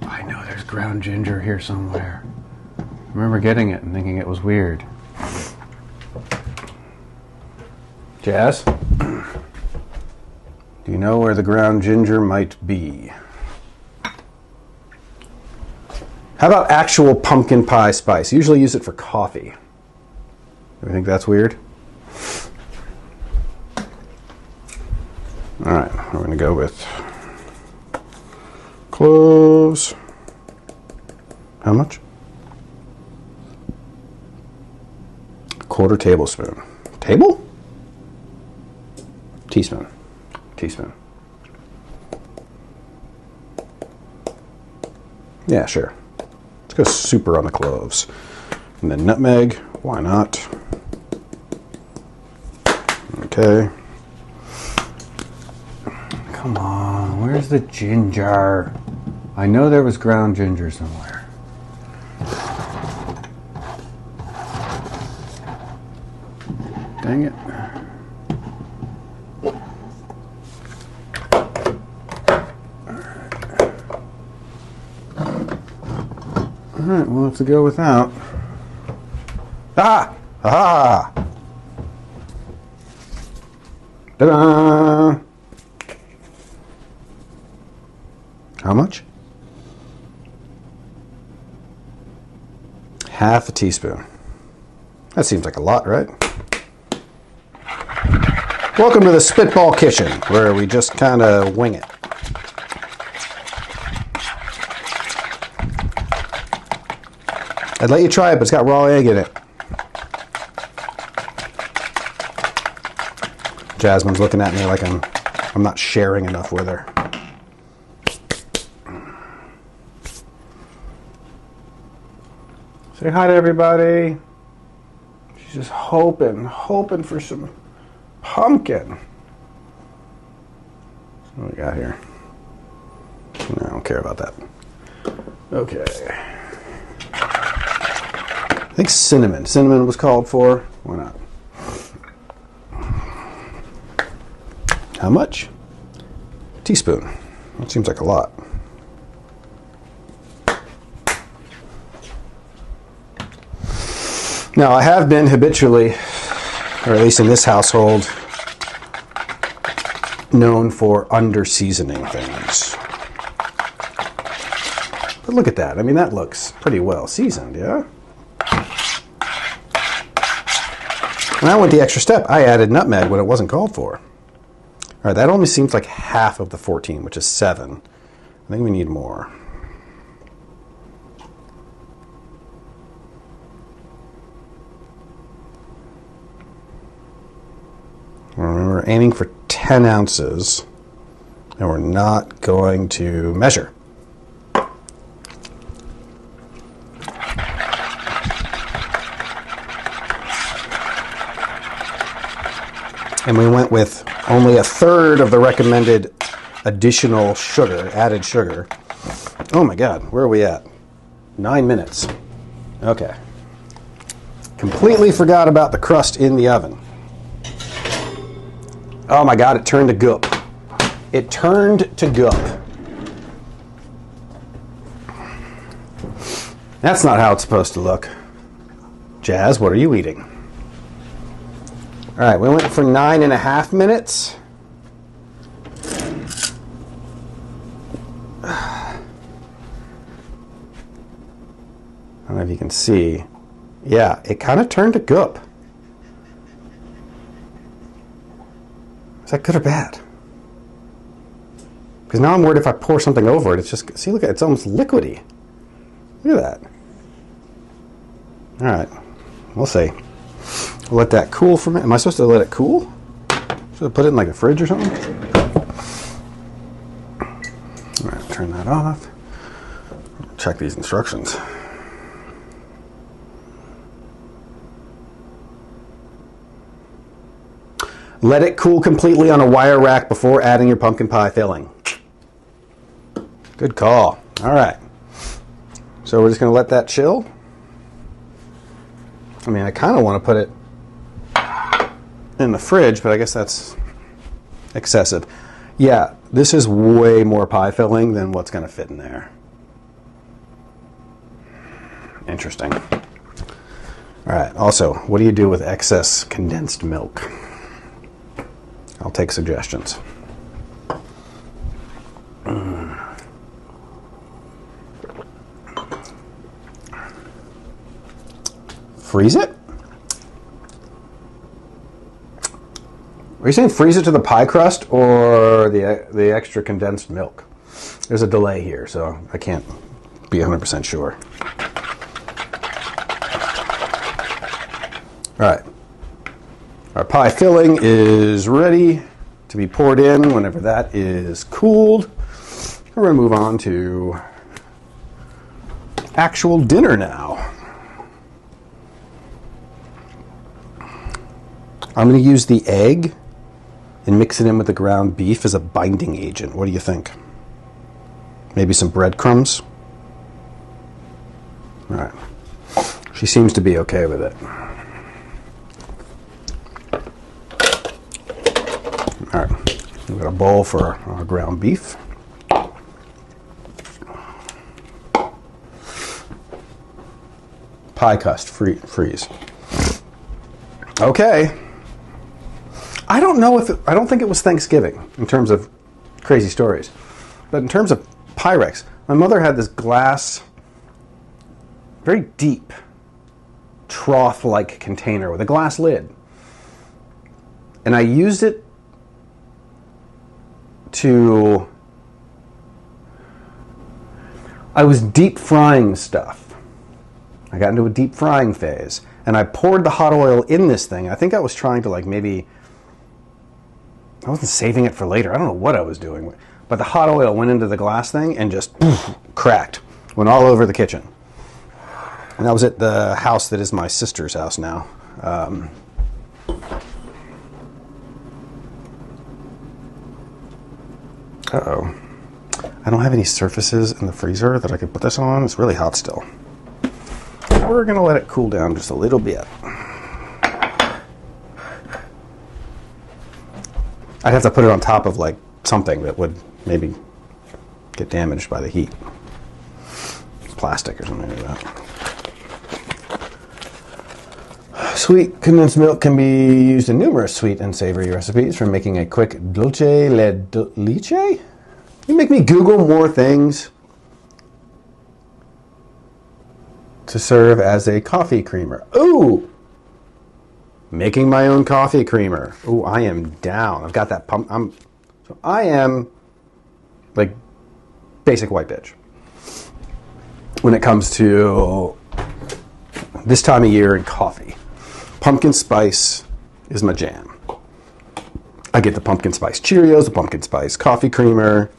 I know there's ground ginger here somewhere. I remember getting it and thinking it was weird. Jazz? Do you know where the ground ginger might be? How about actual pumpkin pie spice? Usually use it for coffee. Do you think that's weird? All right, we're going to go with cloves. How much? 1/4 tablespoon. Table? Teaspoon. Teaspoon. Yeah, sure. Let's go super on the cloves. And then nutmeg, why not? Okay. Come on, where's the ginger? I know there was ground ginger somewhere. Dang it. Alright, we'll have to go without. Ah! Ah! Ta-da! How much? 1/2 teaspoon. That seems like a lot, right? Welcome to the Spitball Kitchen, where we just kind of wing it. I'd let you try it, but it's got raw egg in it. Jasmine's looking at me like I'm not sharing enough with her. Say hi to everybody. She's just hoping for some pumpkin. What do we got here? No, I don't care about that. Okay. I think cinnamon. Cinnamon was called for. Why not? How much? Teaspoon. That seems like a lot. Now, I have been habitually, or at least in this household, known for under-seasoning things. But look at that. I mean, that looks pretty well seasoned, yeah? And I went the extra step. I added nutmeg when it wasn't called for. All right, that only seems like half of the 14, which is 7. I think we need more. Remember, we're aiming for 10 ounces, and we're not going to measure. And we went with only 1/3 of the recommended additional sugar, added sugar. Oh my God, where are we at? 9 minutes. Okay. Completely forgot about the crust in the oven. Oh my God, it turned to goop. It turned to goop. That's not how it's supposed to look. Jazz, what are you eating? All right, we went for 9.5 minutes. I don't know if you can see. Yeah, it kind of turned to goop. Is that good or bad? Because now I'm worried if I pour something over it, it's just, see, look at it, it's almost liquidy. Look at that. All right, we'll see. We'll let that cool for a minute. Am I supposed to let it cool? Should I put it in like a fridge or something? All right, turn that off. Check these instructions. Let it cool completely on a wire rack before adding your pumpkin pie filling. Good call. All right. So we're just going to let that chill. I mean, I kind of want to put it in the fridge, but I guess that's excessive. Yeah, this is way more pie filling than what's going to fit in there. Interesting. All right. Also, what do you do with excess condensed milk? I'll take suggestions. Freeze it? Are you saying freeze it to the pie crust or the extra condensed milk? There's a delay here, so I can't be 100% sure. All right. Our pie filling is ready to be poured in whenever that is cooled. We're going to move on to actual dinner now. I'm going to use the egg and mix it in with the ground beef as a binding agent. What do you think? Maybe some breadcrumbs? All right. She seems to be okay with it. All right. We've got a bowl for our ground beef. Pie crust, freeze. Okay. I don't think it was Thanksgiving in terms of crazy stories. But in terms of Pyrex, my mother had this glass, very deep, trough-like container with a glass lid. And I used it I was deep frying stuff. I got into a deep frying phase. And I poured the hot oil in this thing. I think I was trying to I wasn't saving it for later. I don't know what I was doing. But the hot oil went into the glass thing and just cracked. Went all over the kitchen. And that was at the house that is my sister's house now. Uh-oh. I don't have any surfaces in the freezer that I could put this on. It's really hot still. We're going to let it cool down just a little bit. I'd have to put it on top of something that would maybe get damaged by the heat. Plastic or something like that. Sweet condensed milk can be used in numerous sweet and savory recipes, from making a quick dulce leche. You make me Google more things to serve as a coffee creamer. Ooh! Making my own coffee creamer. Ooh, I am down. I've got that pump. I am basic white bitch when it comes to this time of year and coffee. Pumpkin spice is my jam. I get the pumpkin spice Cheerios, the pumpkin spice coffee creamer.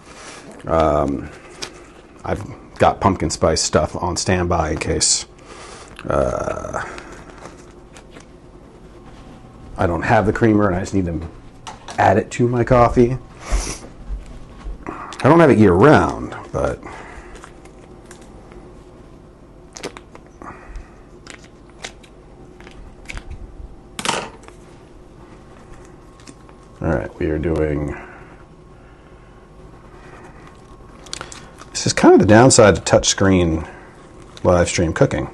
I've got pumpkin spice stuff on standby in case I don't have the creamer and I just need to add it to my coffee. I don't have it year round, but all right, we are doing. This is kind of the downside to touchscreen live stream cooking.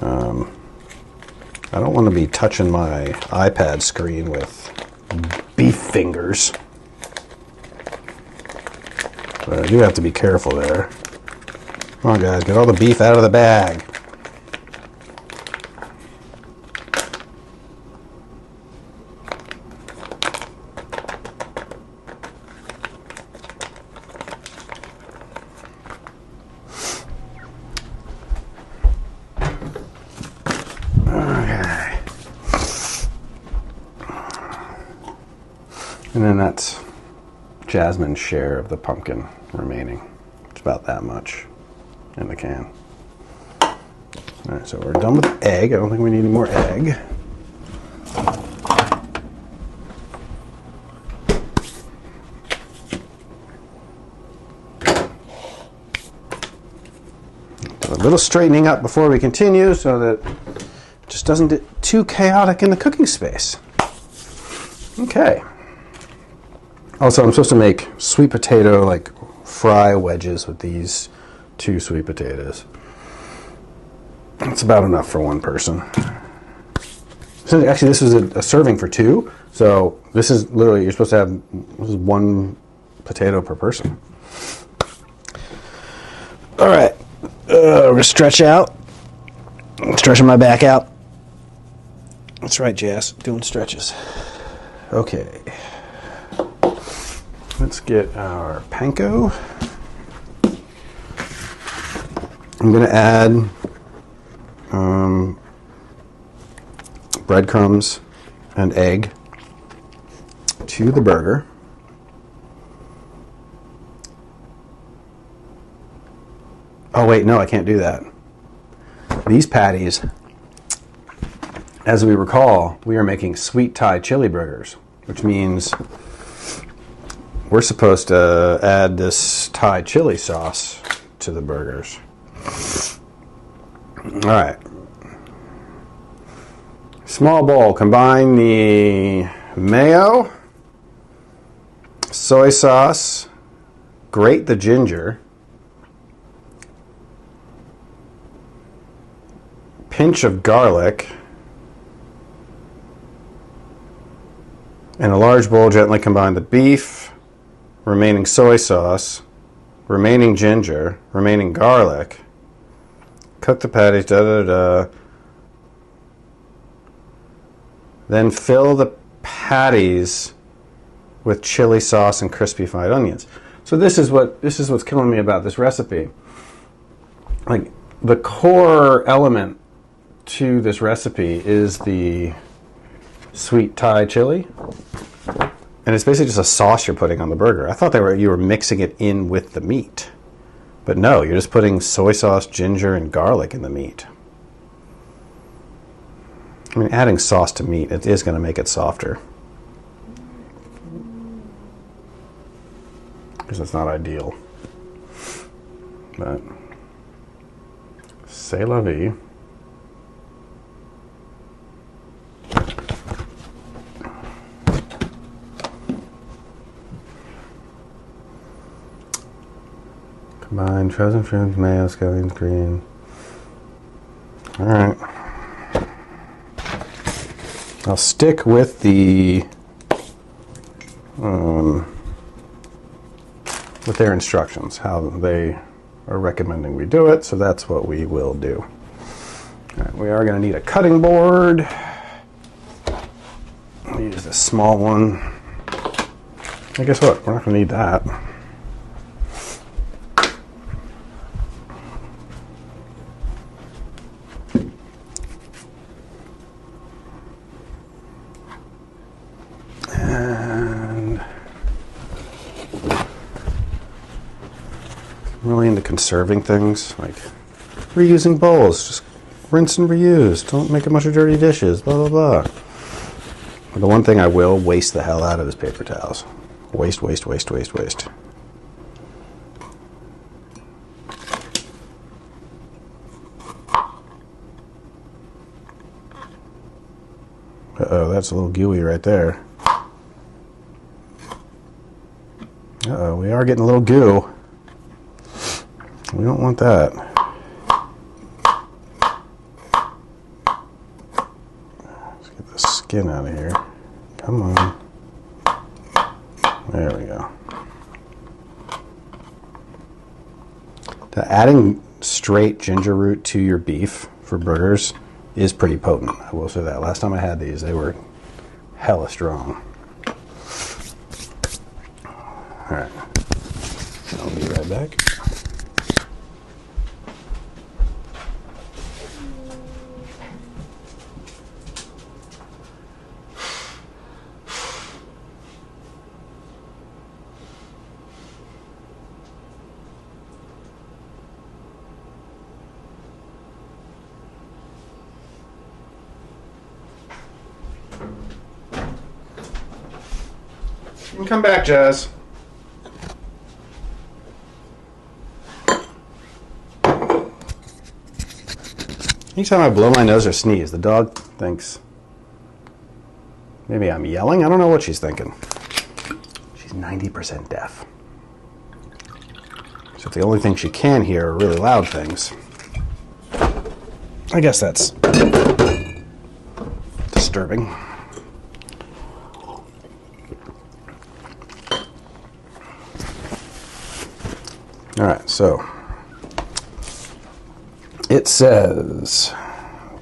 I don't want to be touching my iPad screen with beef fingers. But I do have to be careful there. Come on, guys, get all the beef out of the bag. And then that's Jasmine's share of the pumpkin remaining. It's about that much in the can. All right, so we're done with egg. I don't think we need any more egg. little straightening up before we continue so that it just doesn't get too chaotic in the cooking space. Okay. Also, I'm supposed to make sweet potato, like fry wedges with these 2 sweet potatoes. That's about enough for 1 person. So actually, this is a serving for 2. So this is literally, you're supposed to have, this is 1 potato per person. All right. We're going to stretch out. I'm stretching my back out. That's right, Jazz. Doing stretches. Okay. Let's get our panko. I'm going to add breadcrumbs and egg to the burger. Oh wait, no, I can't do that. These patties, as we recall, we are making sweet Thai chili burgers, which means we're supposed to add this Thai chili sauce to the burgers. All right. Small bowl, combine the mayo, soy sauce, grate the ginger, pinch of garlic. In a large bowl, gently combine the beef, remaining soy sauce, remaining ginger, remaining garlic. Cook the patties, Then fill the patties with chili sauce and crispy fried onions. So this is what's killing me about this recipe. Like, the core element to this recipe is the sweet Thai chili, and it's basically just a sauce you're putting on the burger. I thought you were mixing it in with the meat, but no, you're just putting soy sauce, ginger, and garlic in the meat. I mean, adding sauce to meat, it is going to make it softer, because it's not ideal. But c'est la vie. Combine frozen fruits, mayo, scallions, green. All right. I'll stick with with their instructions, how they are recommending we do it. So that's what we will do. All right, we are going to need a cutting board. I'll use this small one. And guess what? We're not going to need that. I'm really into conserving things, like reusing bowls, just rinse and reuse. Don't make a bunch of dirty dishes, blah, blah, blah. But the one thing I will waste the hell out of is paper towels. Waste, waste, waste, waste, waste. Uh-oh, that's a little gooey right there. Uh-oh, we are getting a little goo. We don't want that. Let's get the skin out of here. Come on. There we go. Adding straight ginger root to your beef for burgers is pretty potent. I will say that. Last time I had these, they were hella strong. All right. I'll be right back. You can come back, Jazz. Anytime I blow my nose or sneeze, the dog thinks maybe I'm yelling. I don't know what she's thinking. She's 90% deaf. So if the only thing she can hear are really loud things, I guess that's disturbing. All right, so it says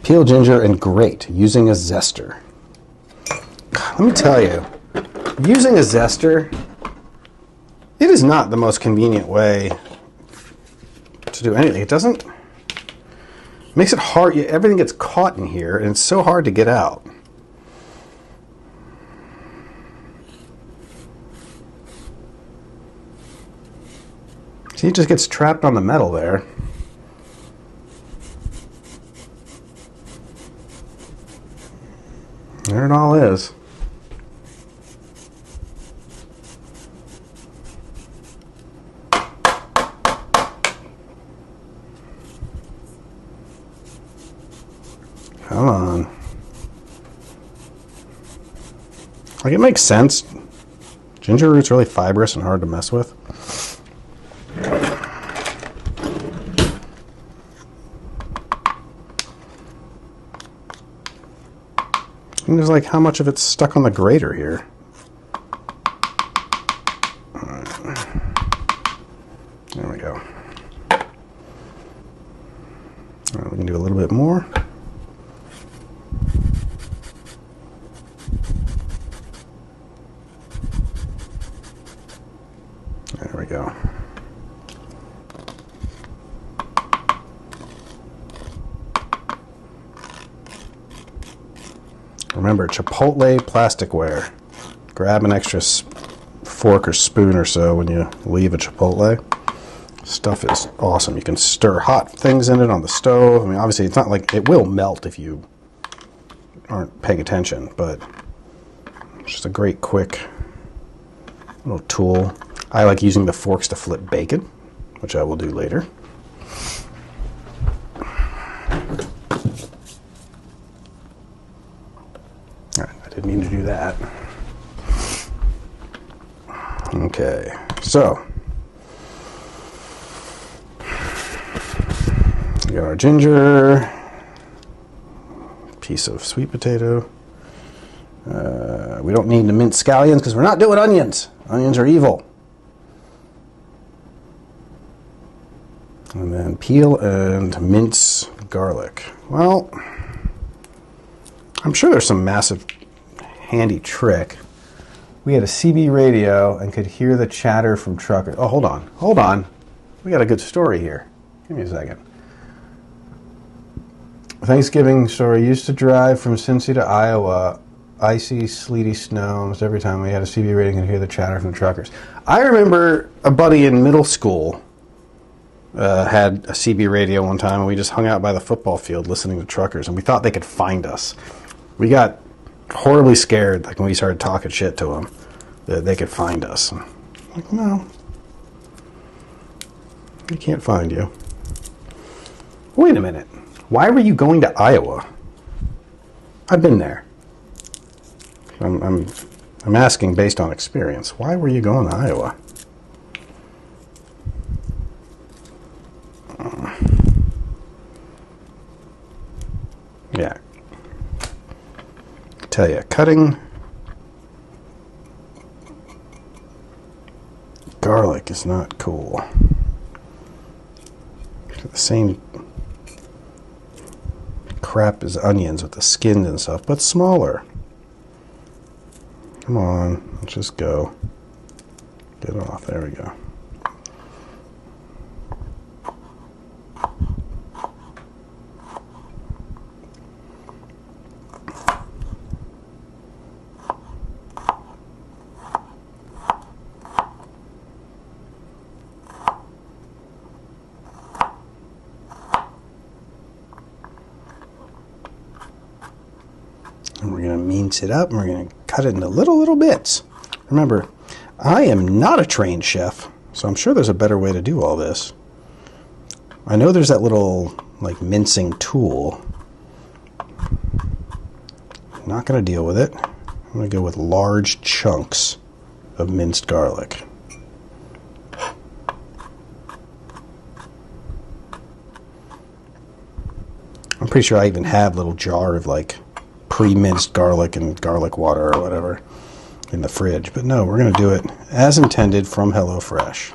peel ginger and grate using a zester. Let me tell you, using a zester, it is not the most convenient way to do anything. It makes it hard. Everything gets caught in here, and it's so hard to get out. See, it just gets trapped on the metal there. There it all is. Come on. Like, it makes sense. Ginger root's really fibrous and hard to mess with. And there's like how much of it's stuck on the grater here. All right. There we go. All right, we can do a little bit more. There we go. Remember, Chipotle plasticware. Grab an extra fork or spoon or so when you leave a Chipotle. Stuff is awesome. You can stir hot things in it on the stove. I mean, obviously, it's not like it will melt if you aren't paying attention, but it's just a great, quick little tool. I like using the forks to flip bacon, which I will do later. Didn't mean to do that. Okay, so we got our ginger, piece of sweet potato. We don't need to mince scallions because we're not doing onions. Onions are evil. And then peel and mince garlic. Well, I'm sure there's some massive handy trick. We had a CB radio and could hear the chatter from truckers. Oh, hold on. We got a good story here. Give me a second. Thanksgiving story. Used to drive from Cincy to Iowa. Icy, sleety snow. Almost every time we had a CB radio and could hear the chatter from the truckers. I remember a buddy in middle school had a CB radio one time, and we just hung out by the football field listening to truckers, and we thought they could find us. We got horribly scared, like when we started talking shit to them, that they could find us. I'm like, no, they can't find you. Wait a minute. Why were you going to Iowa? I've been there. I'm asking based on experience. Why were you going to Iowa? Yeah. Tell you, cutting garlic is not cool. The same crap as onions with the skins and stuff, but smaller. Come on, let's just go. Get it off. There we go. And we're going to mince it up, and we're going to cut it into little bits. Remember, I am not a trained chef, so I'm sure there's a better way to do all this. I know there's that little, like, mincing tool, Not going to deal with it. I'm going to go with large chunks of minced garlic. I'm pretty sure I even have a little jar of like pre-minced garlic and garlic water or whatever in the fridge. But no, we're going to do it as intended from HelloFresh.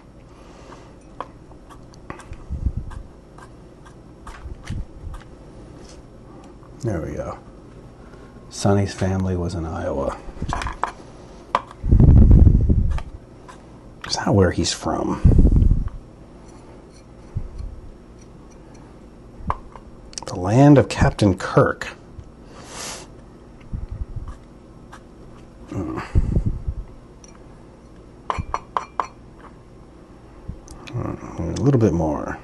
There we go. Sonny's family was in Iowa. Is that where he's from? The land of Captain Kirk. A little bit more.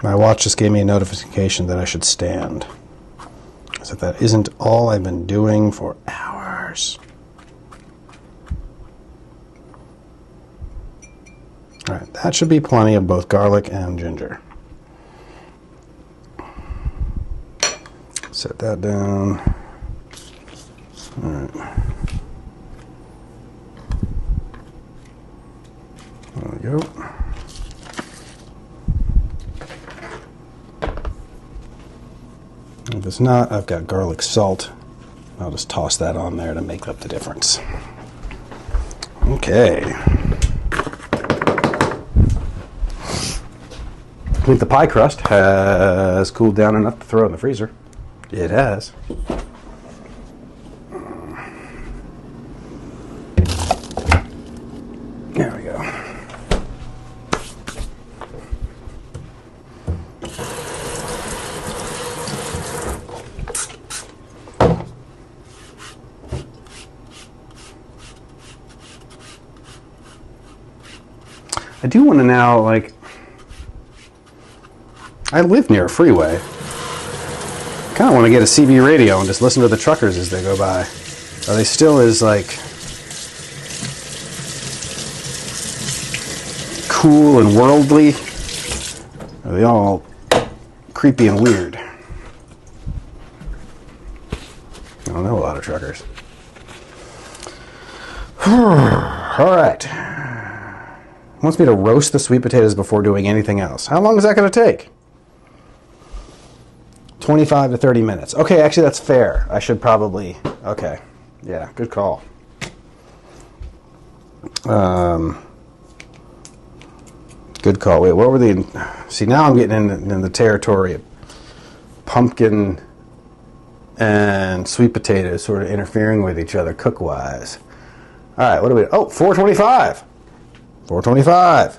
My watch just gave me a notification that I should stand. So that isn't all I've been doing for hours. Alright, that should be plenty of both garlic and ginger. Set that down. Alright. There we go. If it's not, I've got garlic salt. I'll just toss that on there to make up the difference. Okay. I think the pie crust has cooled down enough to throw in the freezer. It has. There we go. I do want to now, like, I live near a freeway. Kind of want to get a CB radio and just listen to the truckers as they go by. Are they still as, like, cool and worldly? Are they all creepy and weird? I don't know a lot of truckers. All right. Wants me to roast the sweet potatoes before doing anything else. How long is that going to take? 25 to 30 minutes. Okay, actually that's fair. I should probably... Okay. Yeah, good call. Good call. Wait, what were the... See, now I'm getting in the territory of pumpkin and sweet potatoes sort of interfering with each other cook-wise. All right, what do we... Oh, 425. 425.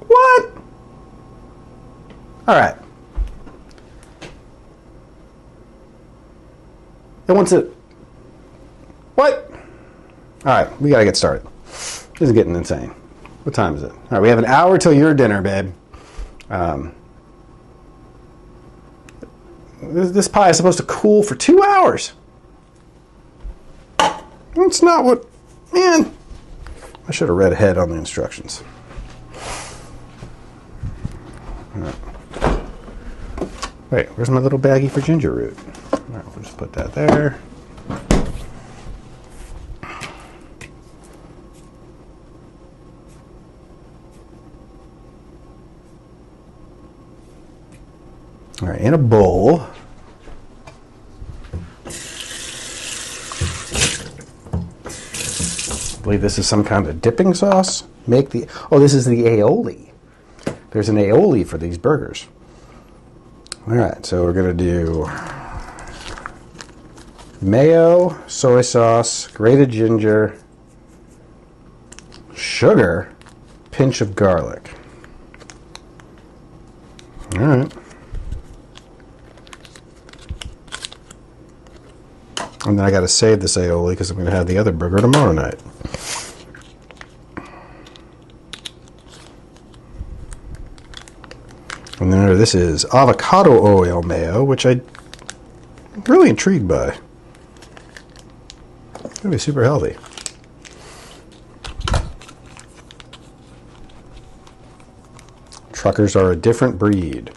What? All right. It wants it. What? All right, we got to get started. This is getting insane. What time is it? All right, we have an hour till your dinner, babe. This pie is supposed to cool for 2 hours. That's not what... Man, I should have read ahead on the instructions. All right. Wait, where's my little baggie for ginger root? All right, we'll just put that there. All right, in a bowl. I believe this is some kind of dipping sauce. Oh, this is the aioli. There's an aioli for these burgers. All right, so we're gonna do mayo, soy sauce, grated ginger, sugar, pinch of garlic. All right. And then I got to save this aioli because I'm going to have the other burger tomorrow night. And then this is avocado oil mayo, which I'm really intrigued by. It's going to be super healthy. Truckers are a different breed.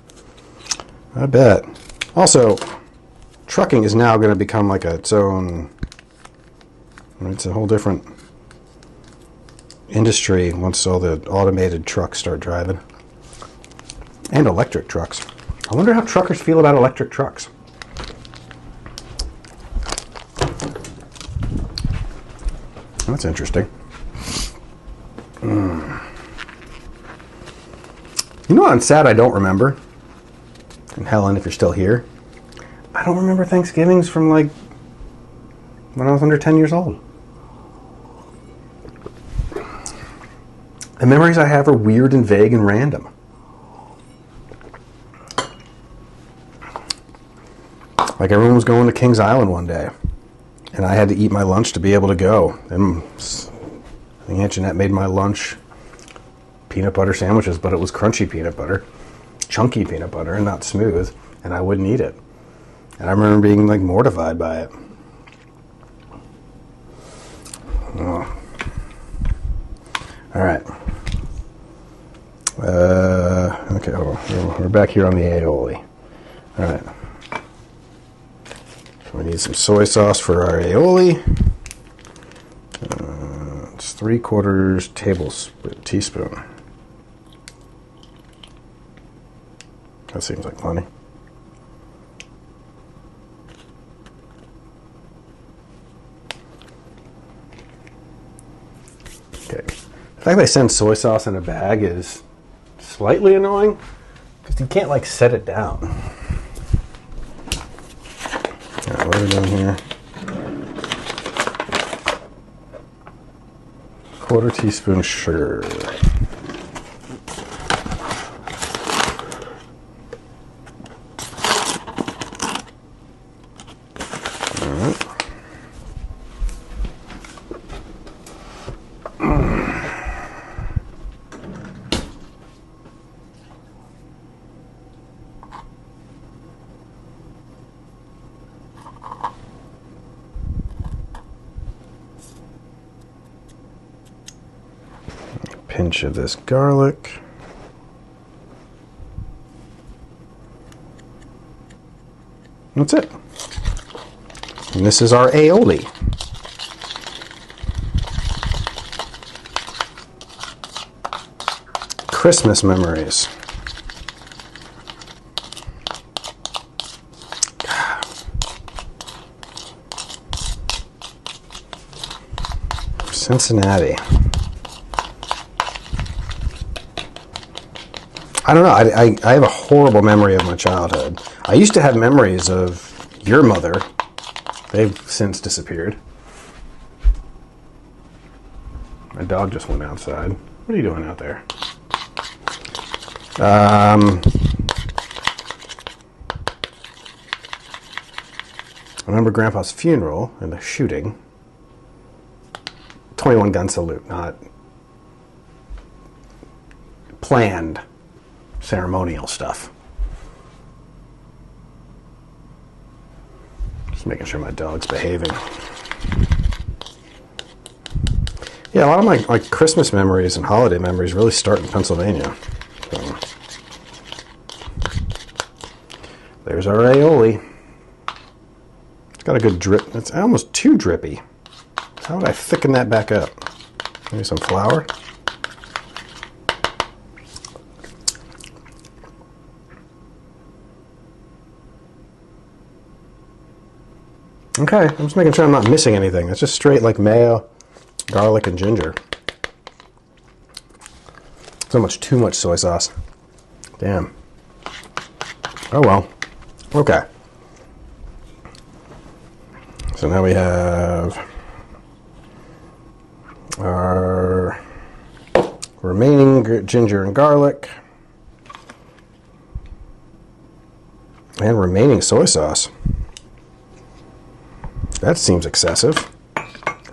I bet. Also, trucking is now going to become like its own... It's a whole different industry once all the automated trucks start driving. And electric trucks. I wonder how truckers feel about electric trucks. That's interesting. You know what I'm sad I don't remember? And Helen, if you're still here, I don't remember Thanksgivings from like when I was under 10 years old. The memories I have are weird and vague and random. Like everyone was going to Kings Island one day, and I had to eat my lunch to be able to go. And I think Aunt Jeanette made my lunch peanut butter sandwiches, but it was crunchy peanut butter, chunky peanut butter, and not smooth, and I wouldn't eat it. And I remember being like mortified by it. Oh. All right. Okay, we're back here on the aioli. All right. We need some soy sauce for our aioli. It's 3/4 teaspoon. That seems like plenty. Okay. The fact they send soy sauce in a bag is slightly annoying because you can't like set it down. All right, what are we doing here? 1/4 teaspoon sugar. Pinch of this garlic. That's it. And this is our aioli. Christmas memories. Cincinnati. I don't know. I have a horrible memory of my childhood. I used to have memories of your mother. They've since disappeared. My dog just went outside. What are you doing out there? I remember Grandpa's funeral and the shooting. 21 gun salute, not planned ceremonial stuff. Just making sure my dog's behaving. Yeah, a lot of my Christmas memories and holiday memories really start in Pennsylvania. So, there's our aioli. It's got a good drip. It's almost too drippy. How would I thicken that back up? Maybe some flour. Okay, I'm just making sure I'm not missing anything. It's just straight like mayo, garlic, and ginger. Too much soy sauce. Damn. Oh well. Okay. So now we have our remaining ginger and garlic and remaining soy sauce. That seems excessive.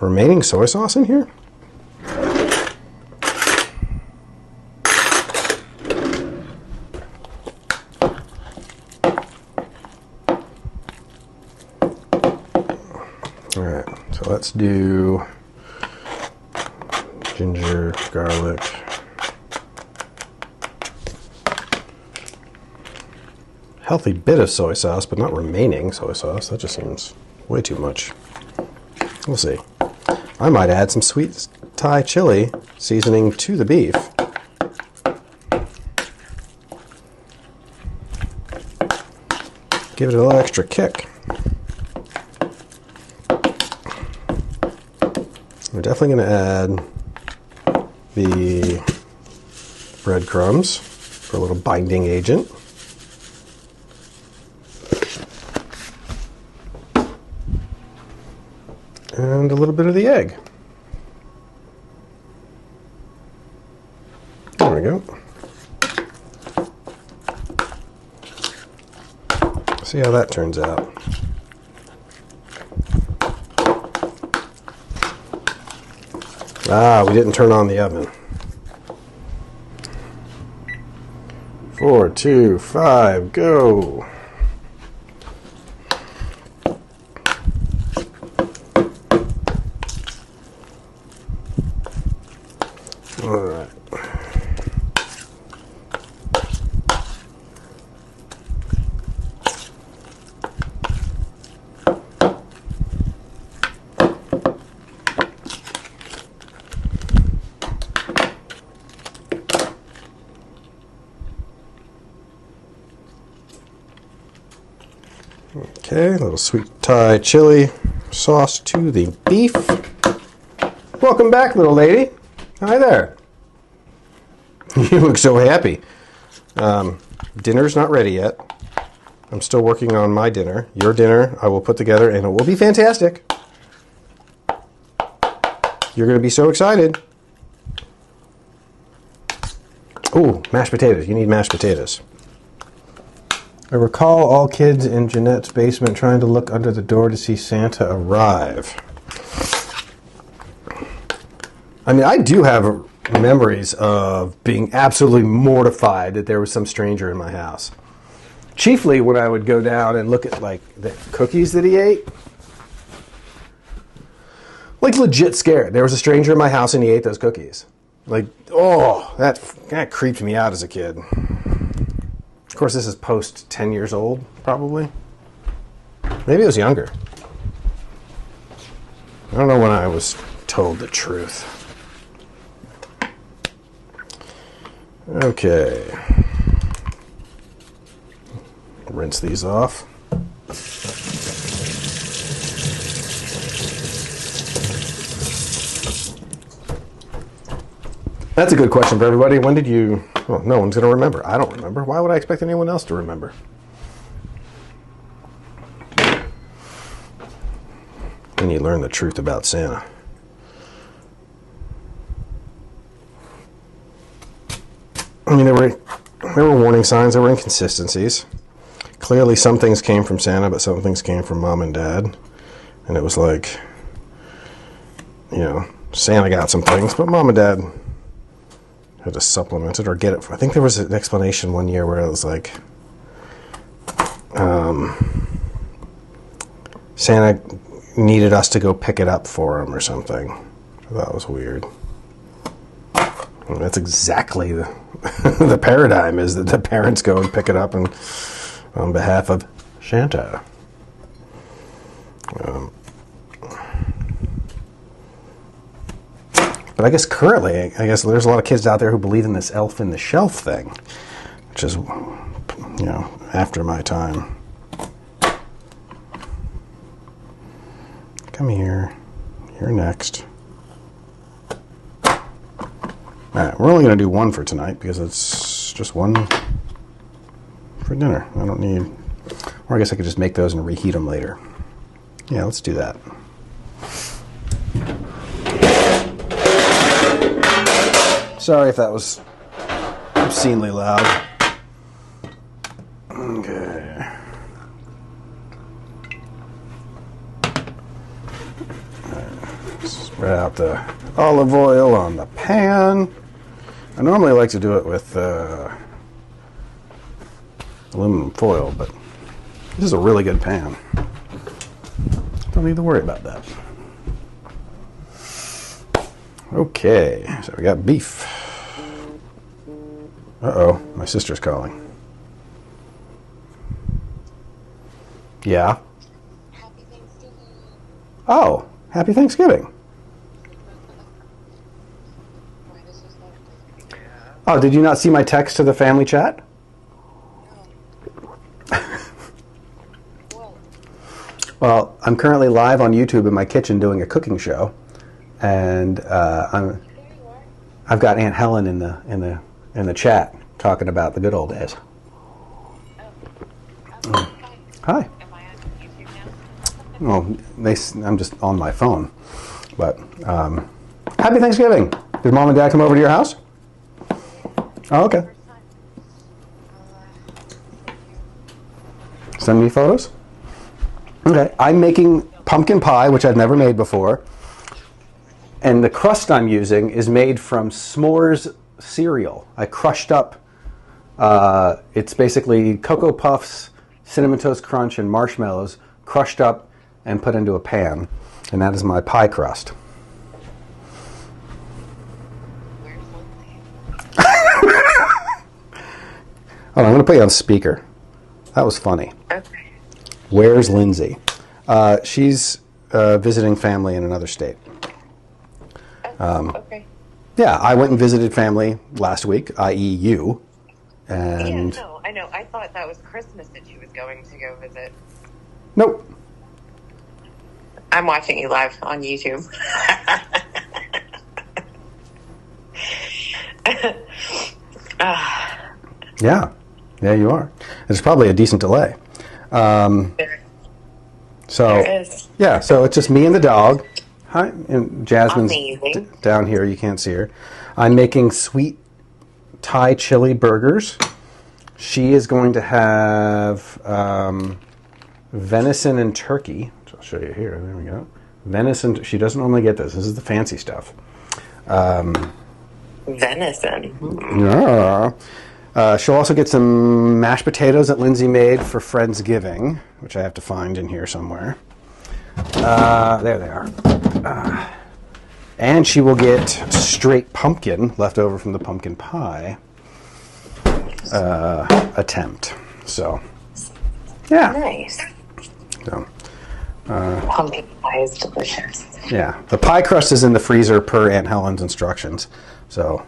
Remaining soy sauce in here? All right, so let's do ginger, garlic, healthy bit of soy sauce, but not remaining soy sauce. That just seems way too much. We'll see. I might add some sweet Thai chili seasoning to the beef. Give it a little extra kick. We're definitely going to add the breadcrumbs for a little binding agent. And a little bit of the egg. There we go. See how that turns out. Ah, we didn't turn on the oven. 4, 2, 5, go. All right. Okay, a little sweet Thai chili sauce to the beef. Welcome back, little lady. Hi there. You look so happy. Dinner's not ready yet. I'm still working on my dinner. Your dinner I will put together and it will be fantastic. You're going to be so excited. Ooh, mashed potatoes. You need mashed potatoes. I recall all kids in Jeanette's basement trying to look under the door to see Santa arrive. I mean, I do have memories of being absolutely mortified that there was some stranger in my house. Chiefly when I would go down and look at like the cookies that he ate. Like legit scared. There was a stranger in my house and he ate those cookies. Like, oh, that creeped me out as a kid. Of course, this is post 10 years old, probably. Maybe it was younger. I don't know when I was told the truth. Okay. Rinse these off. That's a good question for everybody. When did you... Well, no one's going to remember. I don't remember. Why would I expect anyone else to remember? When you learn the truth about Santa. I mean, there were warning signs. There were inconsistencies. Clearly, some things came from Santa, but some things came from Mom and Dad. And it was like, you know, Santa got some things, but Mom and Dad had to supplement it or get it. I think there was an explanation one year where it was like, Santa needed us to go pick it up for him or something. That was weird. And that's exactly the paradigm, is that the parents go and pick it up and on behalf of Santa. But I guess currently, there's a lot of kids out there who believe in this elf in the shelf thing, which is, you know, after my time. Come here. You're next. All right, we're only going to do one for tonight because it's just one for dinner. I don't need, or I guess I could just make those and reheat them later. Yeah, let's do that. Sorry if that was obscenely loud. Okay. Spread out the olive oil on the pan. I normally like to do it with aluminum foil, but this is a really good pan. Don't need to worry about that. Okay, so we got beef. Uh-oh, my sister's calling. Yeah. Happy Thanksgiving. Oh, happy Thanksgiving. Why this was like Oh, did you not see my text to the family chat? what? Well, I'm currently live on YouTube in my kitchen doing a cooking show, and There you are. I've got Aunt Helen in the chat talking about the good old days. Hi. Hi. Am I on YouTube now? Well, I'm just on my phone, but happy Thanksgiving. Did Mom and Dad come over to your house? Oh, okay. First time. Thank you. Send me photos. Okay, I'm making pumpkin pie, which I've never made before. And the crust I'm using is made from s'mores cereal. I crushed up, it's basically Cocoa Puffs, Cinnamon Toast Crunch, and marshmallows crushed up and put into a pan. And that is my pie crust. Where's Lindsay? Oh, I'm going to put you on speaker. That was funny. Okay. Where's Lindsay? She's visiting family in another state. Okay. Yeah, I went and visited family last week, i.e. you. And Yeah, no, I know. I thought that was Christmas that she was going to go visit. nope. I'm watching you live on YouTube. Yeah, you are. There's probably a decent delay. There So is. yeah, so it's just me and the dog. Hi, and Jasmine's Amazing. down here. You can't see her. I'm making sweet Thai chili burgers. She is going to have venison and turkey. Which I'll show you here. There we go. Venison. She doesn't normally get this. This is the fancy stuff. Venison. Yeah. She'll also get some mashed potatoes that Lindsay made for Friendsgiving, which I have to find in here somewhere. There they are. And she will get straight pumpkin left over from the pumpkin pie attempt. So, yeah. Nice. So, Pumpkin pie is delicious. yeah. The pie crust is in the freezer per Aunt Helen's instructions. So,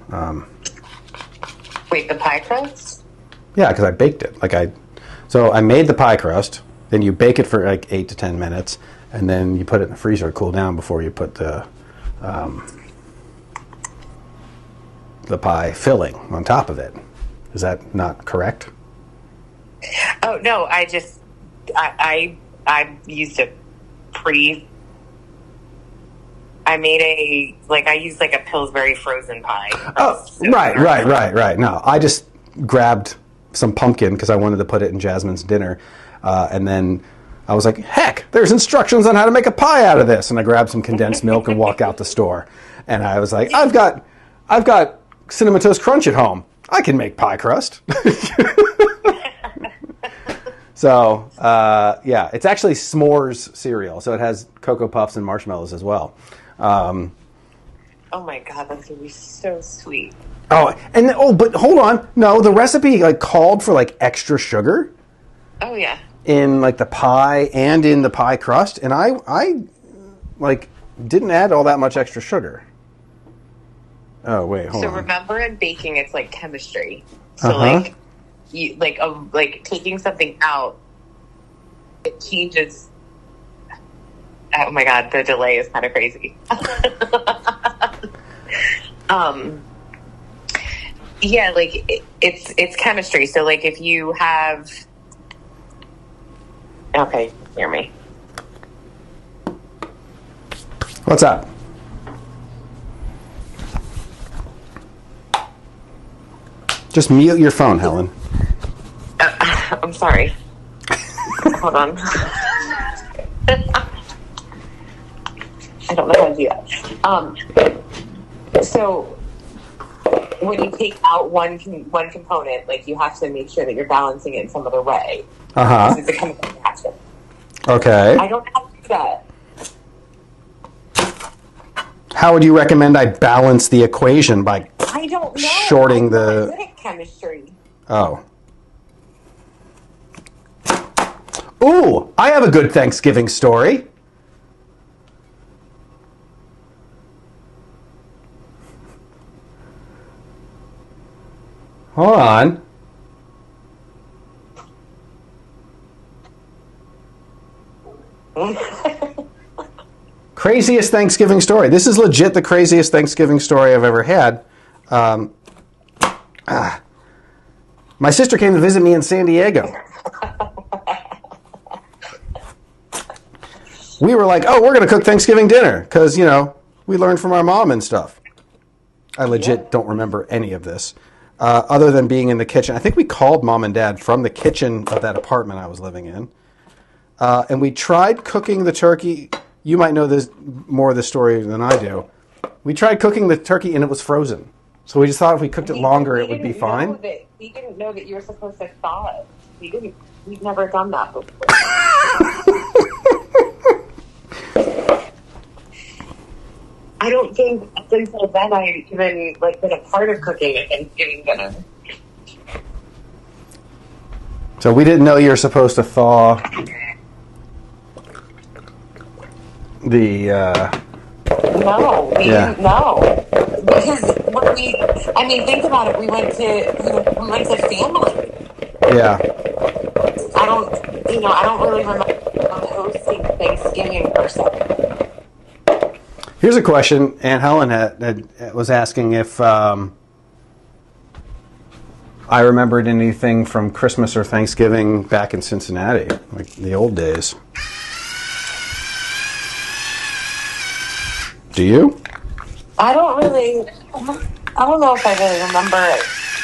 Wait, the pie crust? yeah, because I baked it. So I made the pie crust. Then you bake it for like 8 to 10 minutes, and then you put it in the freezer to cool down before you put the pie filling on top of it. Is that not correct? Oh no, I used a pre. I used like a Pillsbury frozen pie. Oh, right. No, I just grabbed some pumpkin because I wanted to put it in Jasmine's dinner, and then I was like, heck, there's instructions on how to make a pie out of this, and I grabbed some condensed milk and walked out the store, and I was like, I've got Cinnamon Toast Crunch at home. I can make pie crust. So, yeah, it's actually s'mores cereal, so it has Cocoa Puffs and marshmallows as well. Oh my god, that's gonna be so sweet. But hold on. No, the recipe called for extra sugar Oh yeah. in the pie and in the pie crust, and I didn't add all that much extra sugar. Oh wait, hold So on. remember in baking, it's like chemistry. So Uh-huh. you taking something out, it changes. Oh my god, the delay is kind of crazy. Yeah, it's chemistry. So if you have, okay, hear me. What's up? Just mute your phone, Helen. I'm sorry. Hold on. I don't know how to do that. So when you take out one component, you have to make sure that you're balancing it in some other way. Uh-huh. It's a chemical reaction. Okay. I don't know how to do that. How would you recommend I balance the equation by... I don't know. Shorting I'm the- not good at chemistry. Oh. Ooh, I have a good Thanksgiving story. Hold on. Craziest Thanksgiving story. This is legit the craziest Thanksgiving story I've ever had. My sister came to visit me in San Diego. We were like, oh, we're going to cook Thanksgiving dinner because, you know, we learned from our mom and stuff. I legit don't remember any of this other than being in the kitchen. I think we called mom and dad from the kitchen of that apartment I was living in. And we tried cooking the turkey. You might know this more of the story than I do. We tried cooking the turkey and it was frozen. So we just thought if we cooked it longer, it would be fine. We didn't know that you were supposed to thaw it. We've never done that before. I don't think until then I even been a part of cooking a Thanksgiving dinner. So we didn't know you were supposed to thaw the. No, we didn't know because think about it. We went to family. Yeah. I don't really remember hosting Thanksgiving per se. Here's a question, and Helen was asking if I remembered anything from Christmas or Thanksgiving back in Cincinnati, like the old days. Do you? I don't know if I really remember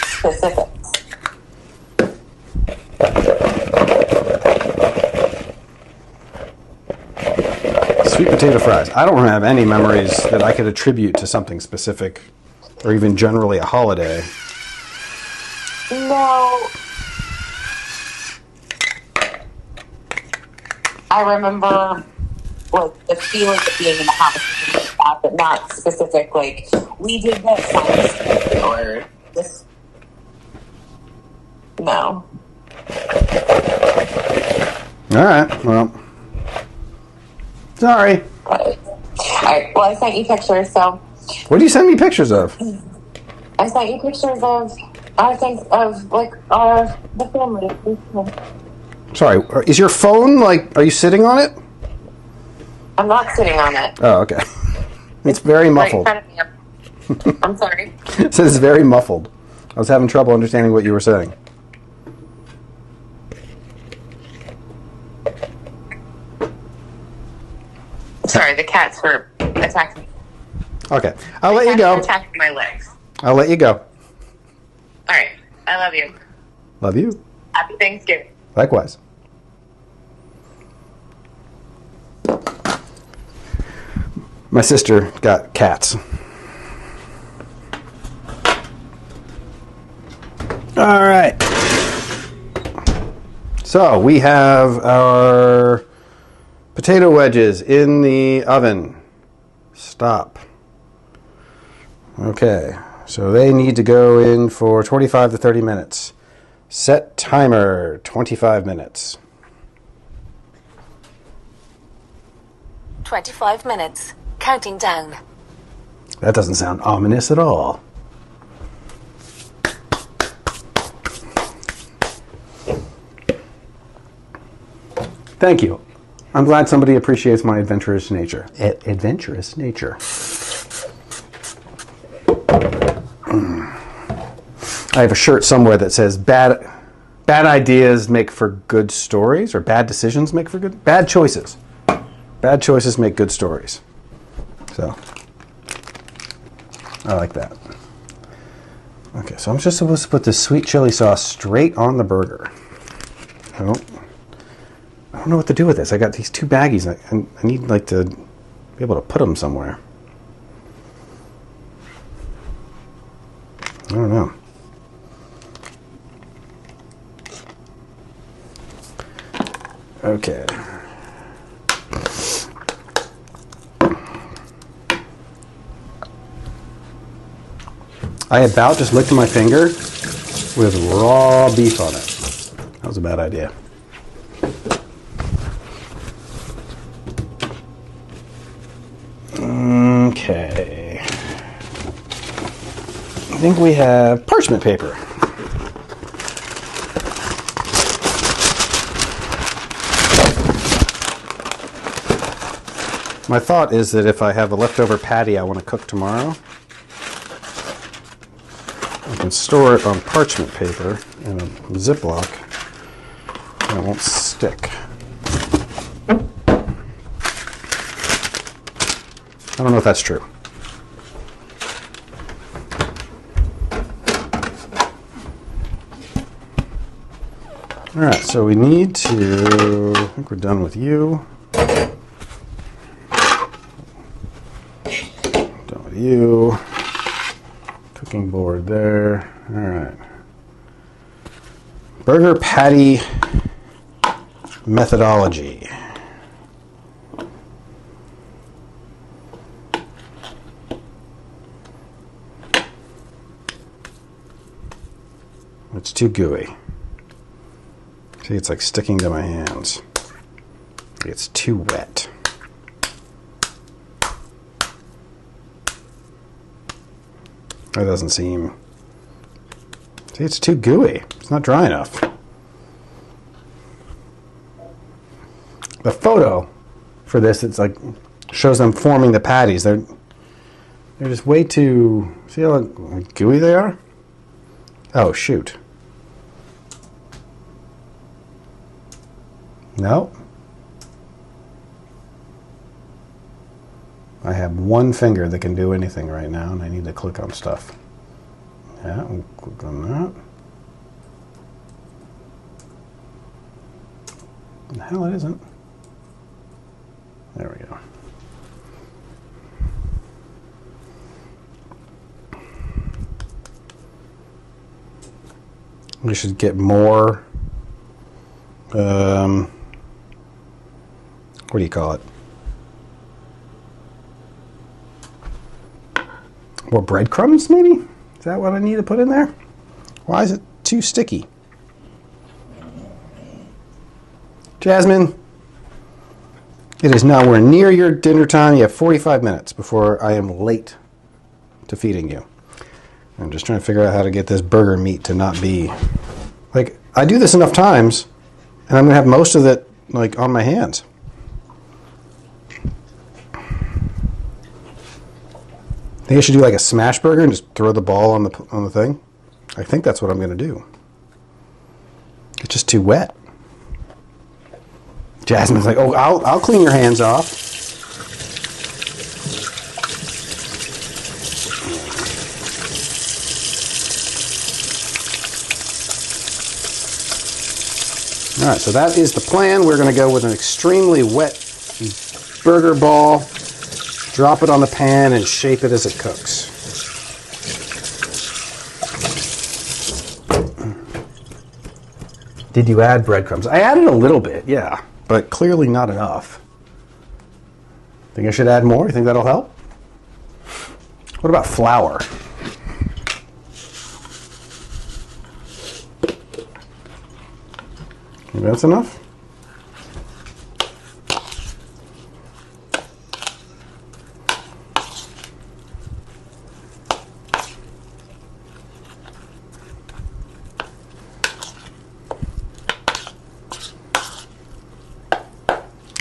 specifics. Sweet potato fries. I don't have any memories that I could attribute to something specific or even generally a holiday. No. I remember the feeling of being in the house, but not specific. We did that science or this. No. All right. Well. Sorry. All right. Well, I sent you pictures, so. What do you send me pictures of? I sent you pictures of the family. Sorry. Is your phone are you sitting on it? I'm not sitting on it. Oh, okay. It's very muffled. Right in front of me. I'm sorry. It says it's very muffled. I was having trouble understanding what you were saying. Sorry, the cats were attacking me. Okay. I'll let you go. Attacking my legs. I'll let you go. All right. I love you. Love you. Happy Thanksgiving. Likewise. My sister got cats. All right. So we have our potato wedges in the oven. Stop. Okay. So they need to go in for 25 to 30 minutes. Set timer, 25 minutes. 25 minutes. Counting down. That doesn't sound ominous at all. Thank you. I'm glad somebody appreciates my adventurous nature. Adventurous nature. I have a shirt somewhere that says bad ideas make for good stories, or bad decisions make for good... Bad choices. Bad choices make good stories. So, I like that. Okay, so I'm just supposed to put this sweet chili sauce straight on the burger. I don't know what to do with this. I got these two baggies. I need to be able to put them somewhere. I don't know. Okay. I about just licked my finger with raw beef on it. That was a bad idea. I think we have parchment paper. My thought is that if I have a leftover patty I want to cook tomorrow, I can store it on parchment paper in a Ziploc and it won't stick. I don't know if that's true. All right, so we need to, I think we're done with you. Done with you. Cooking board there. All right. Burger patty methodology. It's too gooey. See, it's like sticking to my hands. It's too wet. That doesn't seem... See, it's too gooey. It's not dry enough. The photo for this, it's like, shows them forming the patties. They're just way too... See how gooey they are? Oh, shoot. No. I have one finger that can do anything right now, and I need to click on stuff. Yeah, we'll click on that. The hell it isn't. There we go. We should get more, what do you call it? More breadcrumbs, maybe? Is that what I need to put in there? Why is it too sticky? Jasmine, it is now, we're near your dinner time. You have 45 minutes before I am late to feeding you. I'm just trying to figure out how to get this burger meat to not be... Like, I do this enough times, and I'm going to have most of it, like, on my hands. I think I should do like a smash burger and just throw the ball on the thing. I think that's what I'm going to do. It's just too wet. Jasmine's like, oh, I'll clean your hands off. All right, so that is the plan. We're going to go with an extremely wet burger ball, drop it on the pan, and shape it as it cooks. Did you add breadcrumbs? I added a little bit, yeah, but clearly not enough. Think I should add more? You think that'll help? What about flour? Maybe that's enough?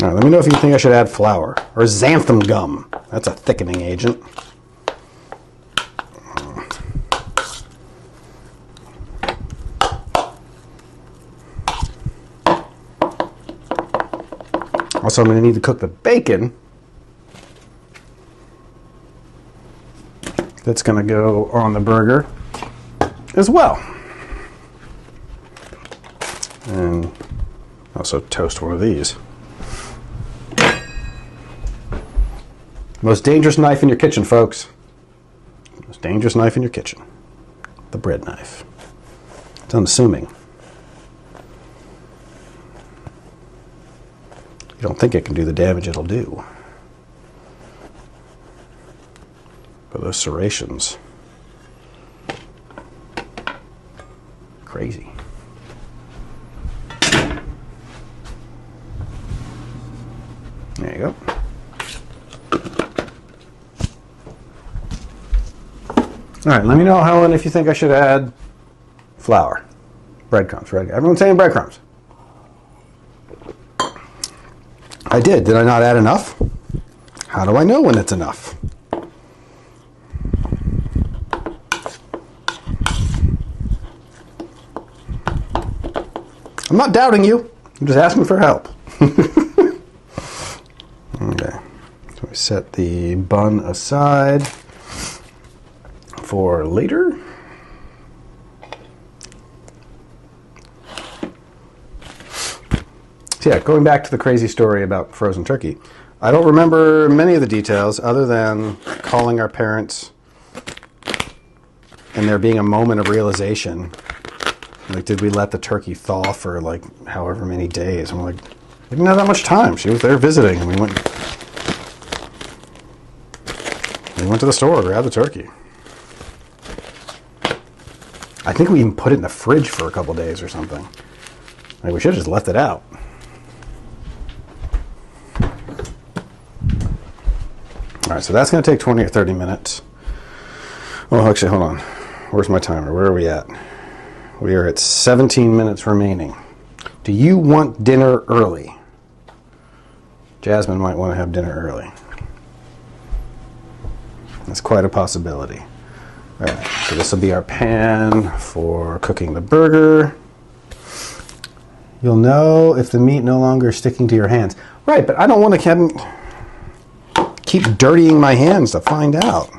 All right, let me know if you think I should add flour or xanthan gum. That's a thickening agent. Also, I'm going to need to cook the bacon. That's going to go on the burger as well. And also toast one of these. Most dangerous knife in your kitchen, folks. Most dangerous knife in your kitchen. The bread knife. It's unassuming. You don't think it can do the damage it'll do. But those serrations. Crazy. There you go. All right, let me know, Helen, if you think I should add flour. Breadcrumbs, right? Everyone's saying breadcrumbs. I did. Did I not add enough? How do I know when it's enough? I'm not doubting you. I'm just asking for help. Okay. So we set the bun aside for later. So yeah, going back to the crazy story about frozen turkey, I don't remember many of the details other than calling our parents and there being a moment of realization. Like, did we let the turkey thaw for like however many days? I'm like, we didn't have that much time. She was there visiting, and we went to the store, grabbed the turkey. I think we even put it in the fridge for a couple days or something. Like, we should have just left it out. All right, so that's going to take 20 or 30 minutes. Oh, actually, hold on. Where's my timer? Where are we at? We are at 17 minutes remaining. Do you want dinner early? Jasmine might want to have dinner early. That's quite a possibility. All right, so this will be our pan for cooking the burger. You'll know if the meat no longer is sticking to your hands. Right, but I don't want to keep dirtying my hands to find out.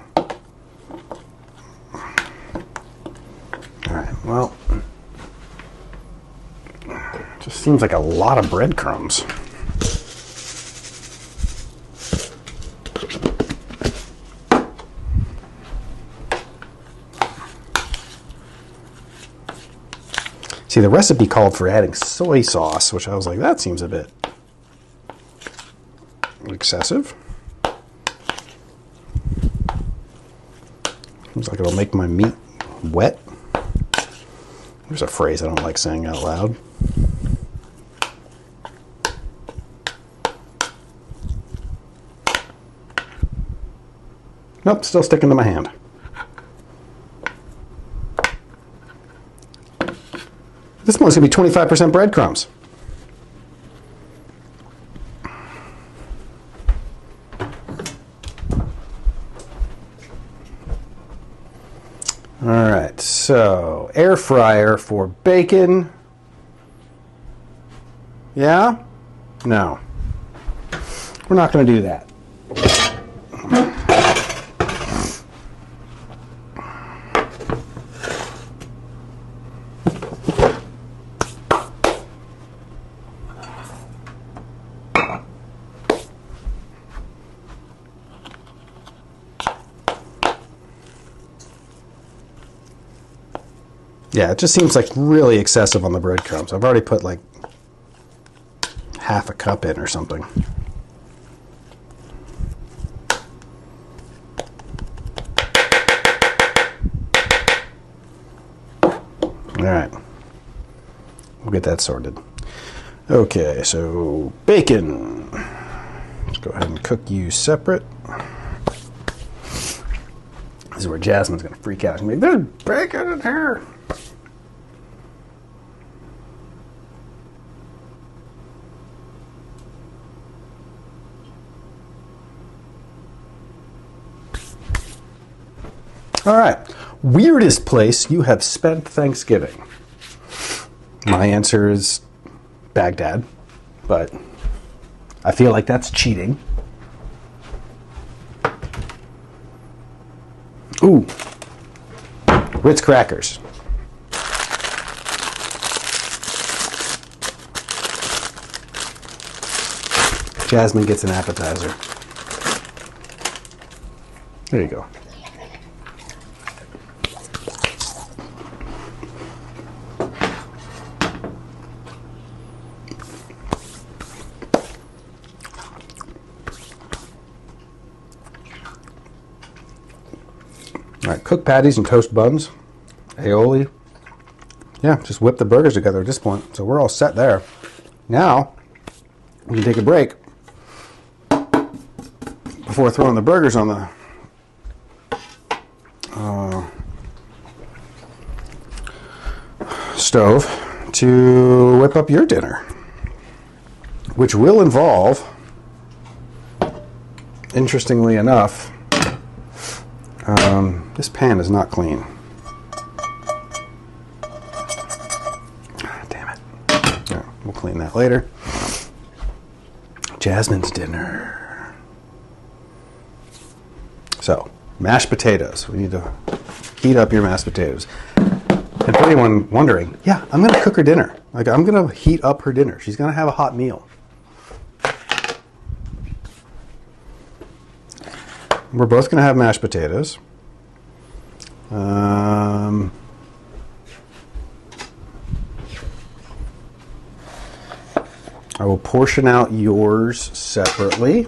All right, well, just seems like a lot of breadcrumbs. See, the recipe called for adding soy sauce, which I was like, that seems a bit excessive. Seems like it'll make my meat wet. There's a phrase I don't like saying out loud. Nope, still sticking to my hand. This one's going to be 25% breadcrumbs. All right, so air fryer for bacon. Yeah? No. We're not going to do that. Yeah, it just seems like really excessive on the breadcrumbs. I've already put like half a cup in or something. All right, we'll get that sorted. Okay, so bacon. Let's go ahead and cook you separate. This is where Jasmine's gonna freak out. She's gonna be like, there's bacon in here. All right, weirdest place you have spent Thanksgiving? My answer is Baghdad, but I feel like that's cheating. Ooh, Ritz crackers. Jasmine gets an appetizer. There you go. All right, cook patties and toast buns, aioli. Yeah, just whip the burgers together at this point. So we're all set there. Now, we can take a break before throwing the burgers on the stove to whip up your dinner, which will involve, interestingly enough, this pan is not clean. Damn it. Yeah, we'll clean that later. Jasmine's dinner. So, mashed potatoes. We need to heat up your mashed potatoes. And for anyone wondering, yeah, I'm going to cook her dinner. Like, I'm going to heat up her dinner. She's going to have a hot meal. We're both going to have mashed potatoes. I will portion out yours separately.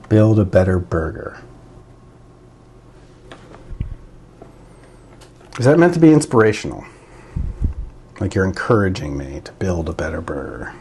Build a better burger. Is that meant to be inspirational? Like you're encouraging me to build a better burger?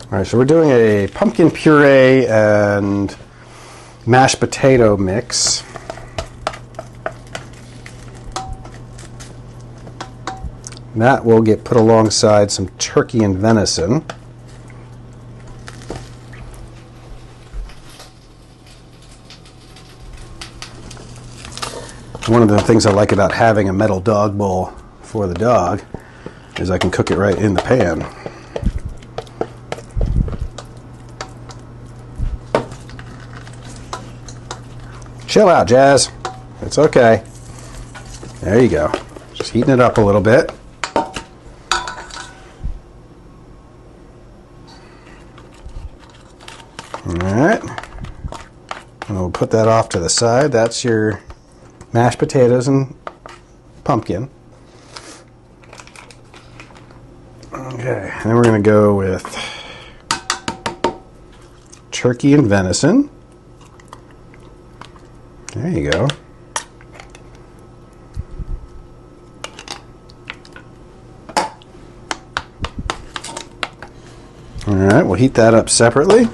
All right, so we're doing a pumpkin puree and mashed potato mix. That will get put alongside some turkey and venison. One of the things I like about having a metal dog bowl for the dog is I can cook it right in the pan. Chill out, Jazz. It's okay. There you go. Just heating it up a little bit. Alright. And we'll put that off to the side. That's your mashed potatoes and pumpkin. Okay, and then we're going to go with turkey and venison. There you go. All right, we'll heat that up separately.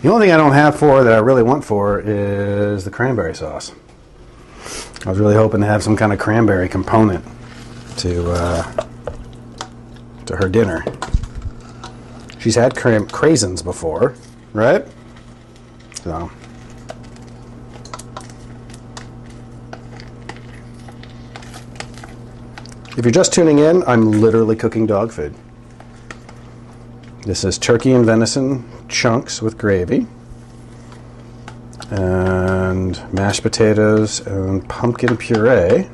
The only thing I don't have for that I really want for is the cranberry sauce. I was really hoping to have some kind of cranberry component to her dinner. She's had craisins before, right? So if you're just tuning in, I'm literally cooking dog food. This is turkey and venison chunks with gravy, and mashed potatoes and pumpkin puree.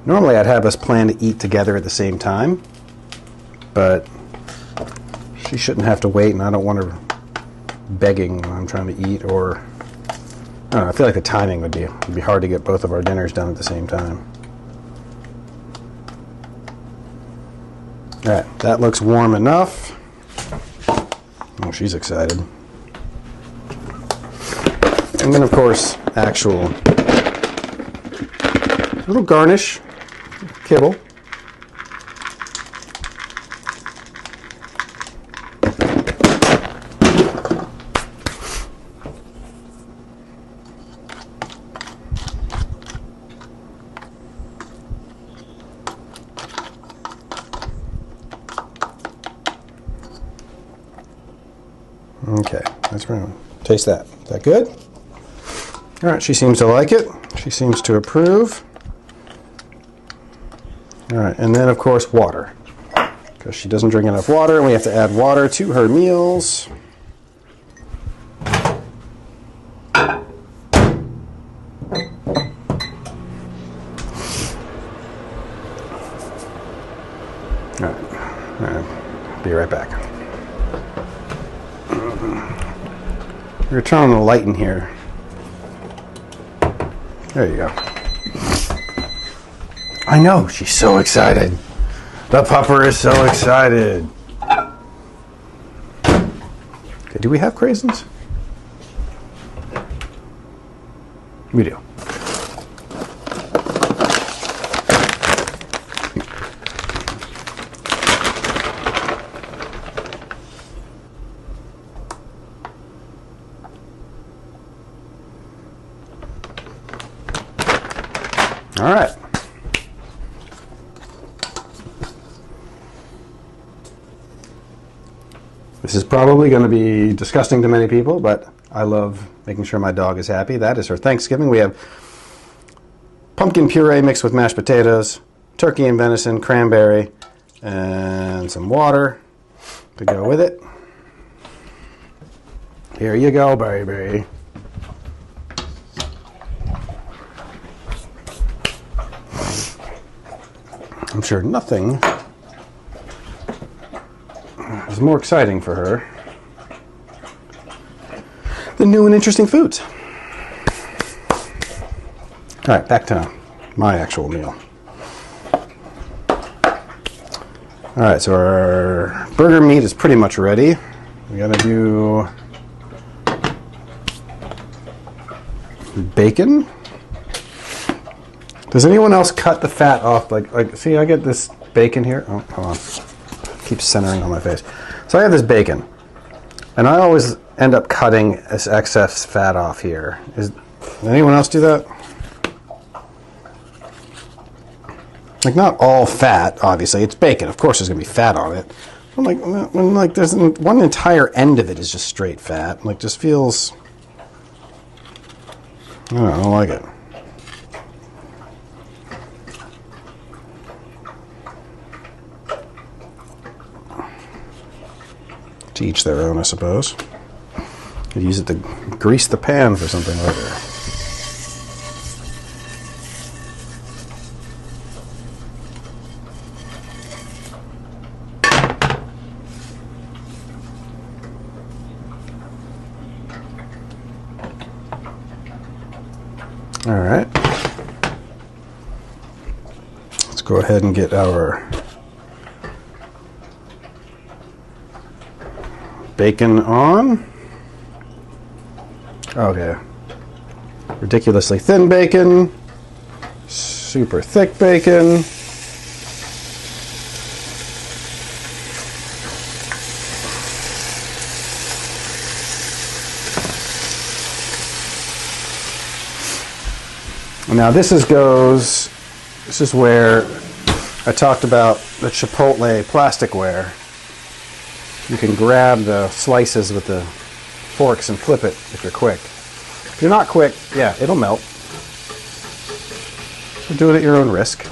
Normally I'd have us plan to eat together at the same time, but she shouldn't have to wait, and I don't want her begging when I'm trying to eat, or I don't know, I feel like the timing would be hard to get both of our dinners done at the same time. All right, that looks warm enough. Oh, she's excited. And then, of course, actual little garnish, kibble. Okay, let's taste that. Is that good? All right, she seems to like it. She seems to approve. All right, and then of course water, because she doesn't drink enough water, and we have to add water to her meals. All right, be right back. We're gonna turn on the light in here. There you go. I know, she's so excited. The pupper is so excited. Okay, do we have craisins? We do. All right. This is probably going to be disgusting to many people, but I love making sure my dog is happy. That is her Thanksgiving. We have pumpkin puree mixed with mashed potatoes, turkey and venison, cranberry, and some water to go with it. Here you go, baby. I'm sure nothing is more exciting for her than new and interesting foods. All right, back to my actual meal. All right, so our burger meat is pretty much ready. We gotta do bacon. Does anyone else cut the fat off? Like, see, I get this bacon here. Oh, hold on. Keeps centering on my face. So I have this bacon, and I always end up cutting this excess fat off here. Does anyone else do that? Like, not all fat, obviously. It's bacon. Of course there's going to be fat on it. But when there's one entire end of it is just straight fat, like, just feels... I don't like it. To each their own, I suppose. Could use it to grease the pan for something later. All right. Let's go ahead and get our bacon on. Okay. Ridiculously thin bacon. Super thick bacon. Now this is where I talked about the Chipotle plasticware. You can grab the slices with the forks and flip it if you're quick. If you're not quick, yeah, it'll melt. So do it at your own risk.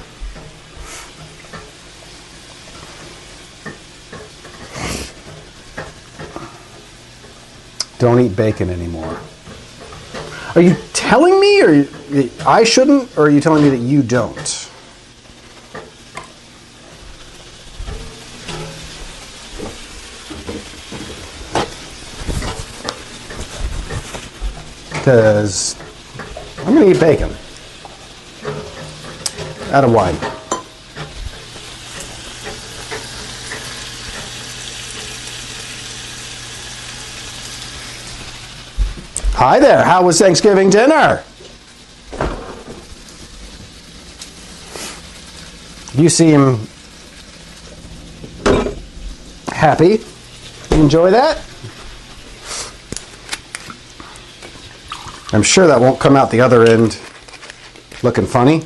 Don't eat bacon anymore. Are you telling me or I shouldn't, or are you telling me that you don't? Because I'm going to eat bacon. Out of wine. Hi there, how was Thanksgiving dinner? You seem happy. You enjoy that? I'm sure that won't come out the other end looking funny.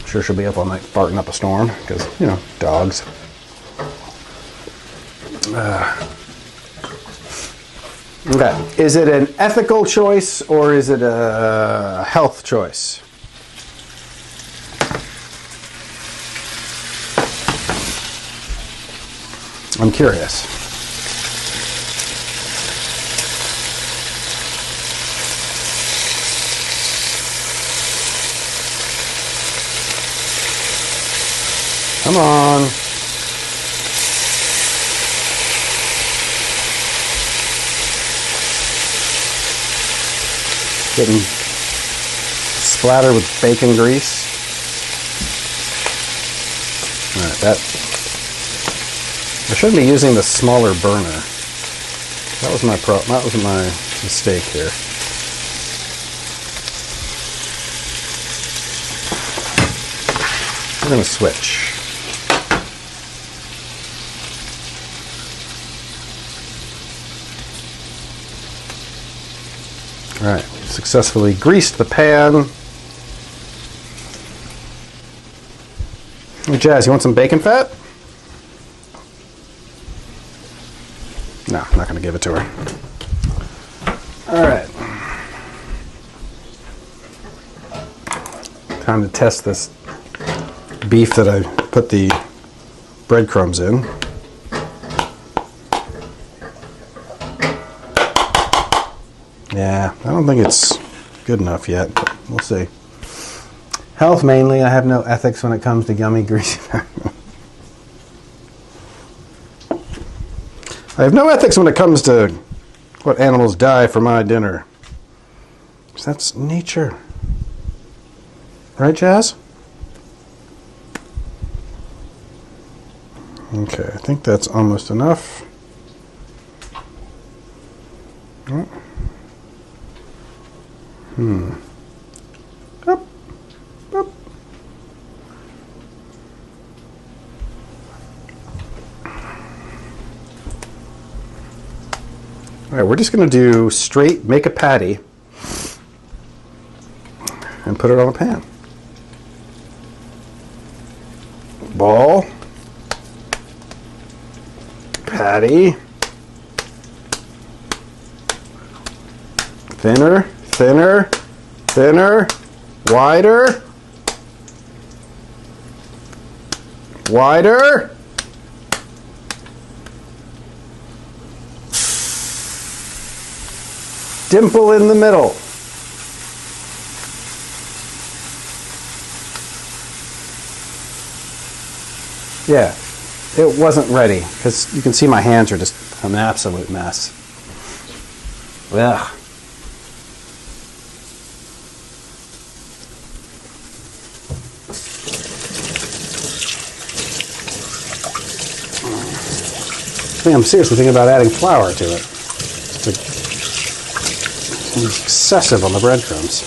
Sure she'll be up all night farting up a storm because, you know, dogs. Okay. Is it an ethical choice or is it a health choice? I'm curious. Come on. Getting splattered with bacon grease. All right, that. I shouldn't be using the smaller burner. That was my mistake here. We're going to switch. All right, successfully greased the pan. Hey, Jazz, you want some bacon fat? No, I'm not going to give it to her. All right. Time to test this beef that I put the breadcrumbs in. Yeah, I don't think it's good enough yet, but we'll see. Health mainly. I have no ethics when it comes to yummy, greasy. I have no ethics when it comes to what animals die for my dinner. That's nature. Right, Jazz? Okay, I think that's almost enough. Oh. Up. Up. All right, we're just going to do straight, make a patty, and put it on a pan. Ball, patty, thinner, thinner, thinner, wider, wider. Dimple in the middle. Yeah, it wasn't ready because you can see my hands are just an absolute mess. Ugh. I'm seriously thinking about adding flour to it. It's excessive on the breadcrumbs.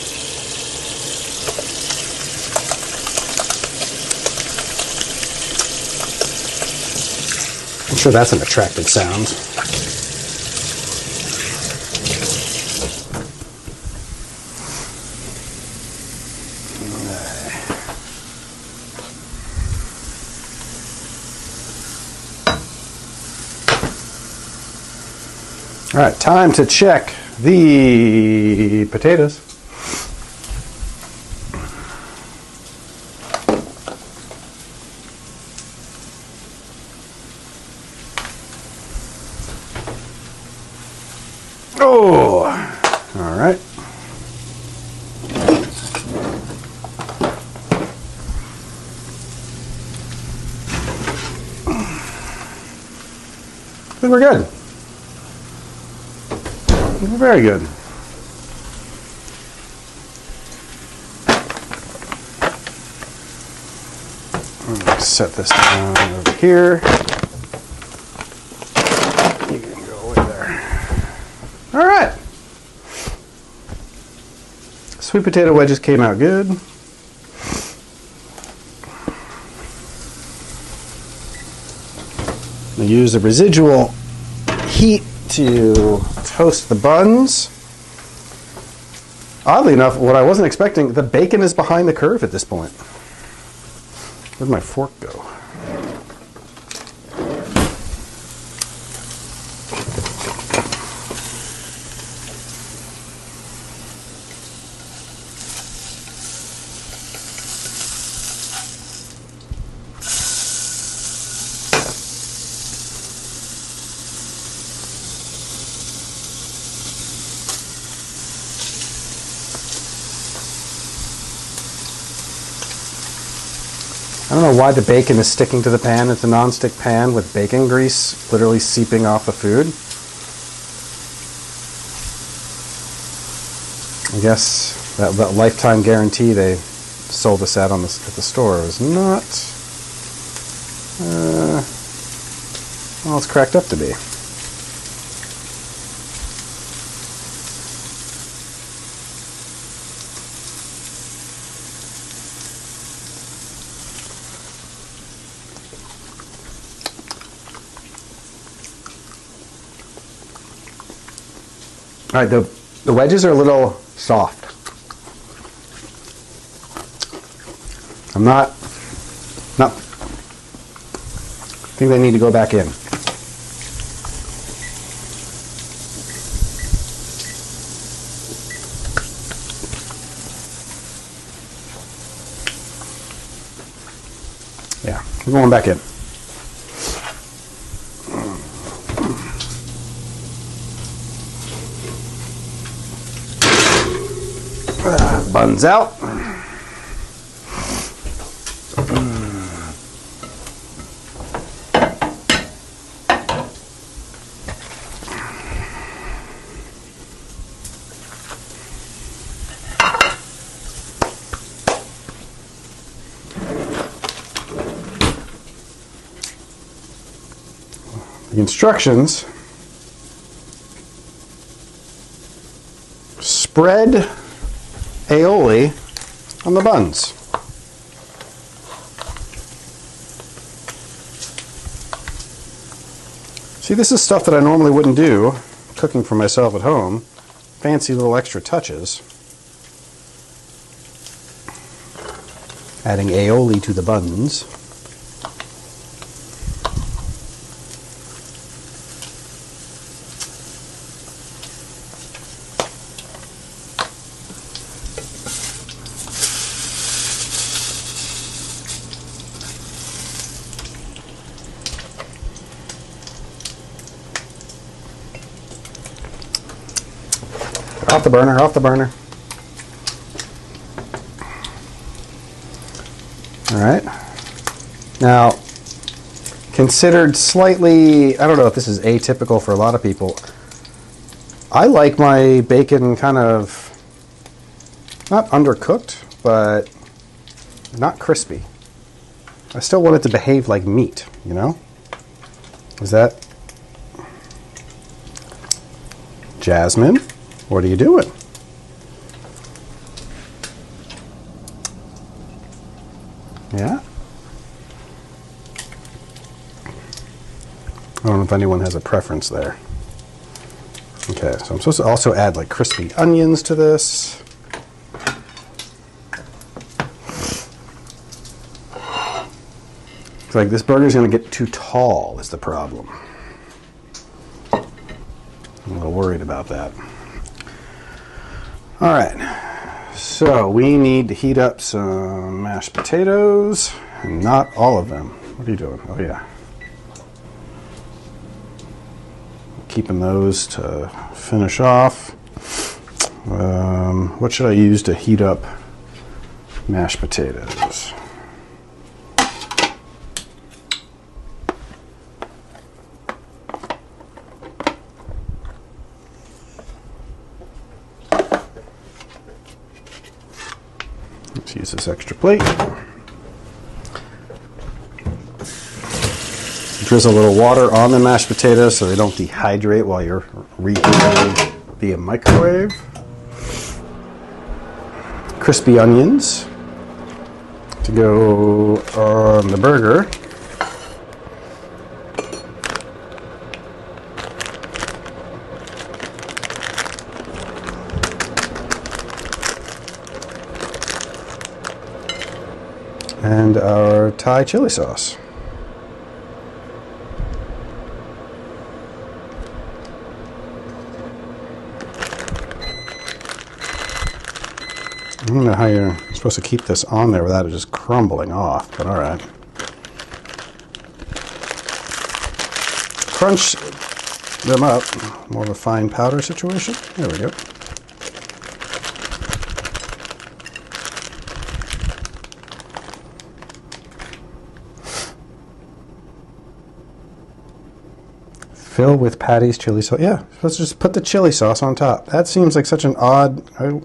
I'm sure that's an attractive sound. All right, time to check the potatoes. Oh, all right. I think we're good. Very good. Set this down over here. You can go over there. All right. Sweet potato wedges came out good. I use the residual heat to toast the buns. Oddly enough, what I wasn't expecting, the bacon is behind the curve at this point. Where'd my fork go? I don't know why the bacon is sticking to the pan. It's a non-stick pan with bacon grease literally seeping off the food. I guess that lifetime guarantee they sold us at at the store was not well, it's cracked up to be. All right, the wedges are a little soft. I think they need to go back in. Yeah, we're going back in. Buns out. The instructions: spread aioli on the buns. See, this is stuff that I normally wouldn't do, cooking for myself at home. Fancy little extra touches. Adding aioli to the buns. Off the burner, off the burner. All right. Now, considered slightly, I don't know if this is atypical for a lot of people, I like my bacon kind of, not undercooked, but not crispy. I still want it to behave like meat, you know? Is that... Jasmine? What are you doing? Yeah? I don't know if anyone has a preference there. Okay, so I'm supposed to also add like crispy onions to this. It's like this burger's gonna get too tall is the problem. I'm a little worried about that. All right, so we need to heat up some mashed potatoes, and not all of them. What are you doing? Oh yeah. Keeping those to finish off. What should I use to heat up mashed potatoes? Let's use this extra plate. Drizzle a little water on the mashed potatoes so they don't dehydrate while you're reheating via microwave. Crispy onions to go on the burger. And our Thai chili sauce. I don't know how you're supposed to keep this on there without it just crumbling off, but all right. Crunch them up, more of a fine powder situation. There we go. Fill with Patty's chili sauce. Yeah, let's just put the chili sauce on top. That seems like such an odd... I would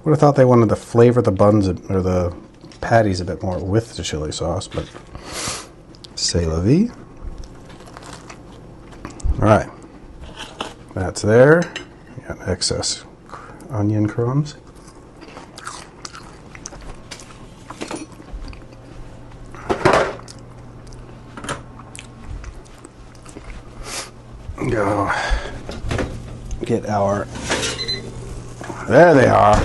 have thought they wanted to flavor the buns or the patties a bit more with the chili sauce, but c'est la vie. All right, that's there. You got excess onion crumbs. Go get our, there they are.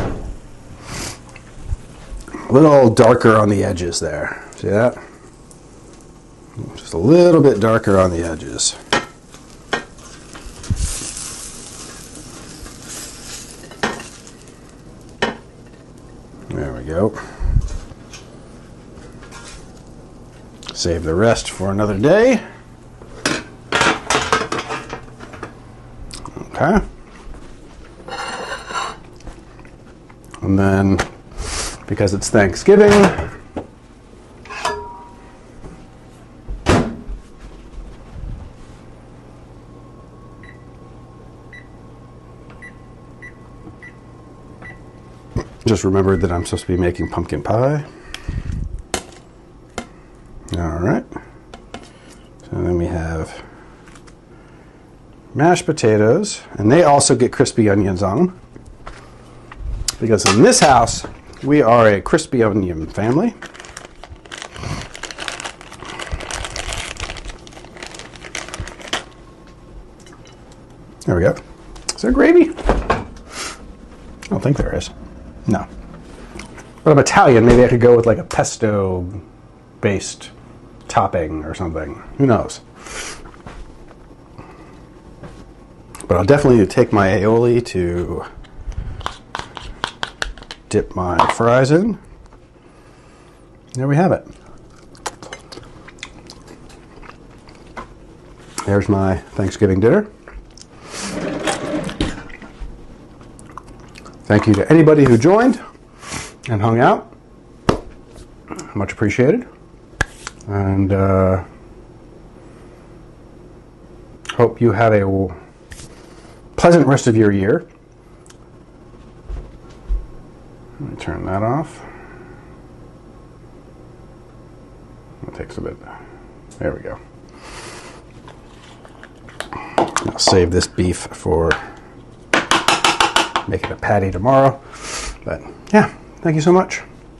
A little darker on the edges there. See that? Just a little bit darker on the edges. There we go. Save the rest for another day. Okay. And then, because it's Thanksgiving, just remembered that I'm supposed to be making pumpkin pie. All right. So then we have mashed potatoes, and they also get crispy onions on them. Because in this house, we are a crispy onion family. There we go. Is there gravy? I don't think there is. No. But I'm Italian, maybe I could go with like a pesto-based topping or something. Who knows? But I'll definitely take my aioli to dip my fries in. There we have it. There's my Thanksgiving dinner. Thank you to anybody who joined and hung out. Much appreciated. And hope you have a pleasant rest of your year. Let me turn that off. It takes a bit. There we go. I'll save this beef for making a patty tomorrow. But yeah, thank you so much.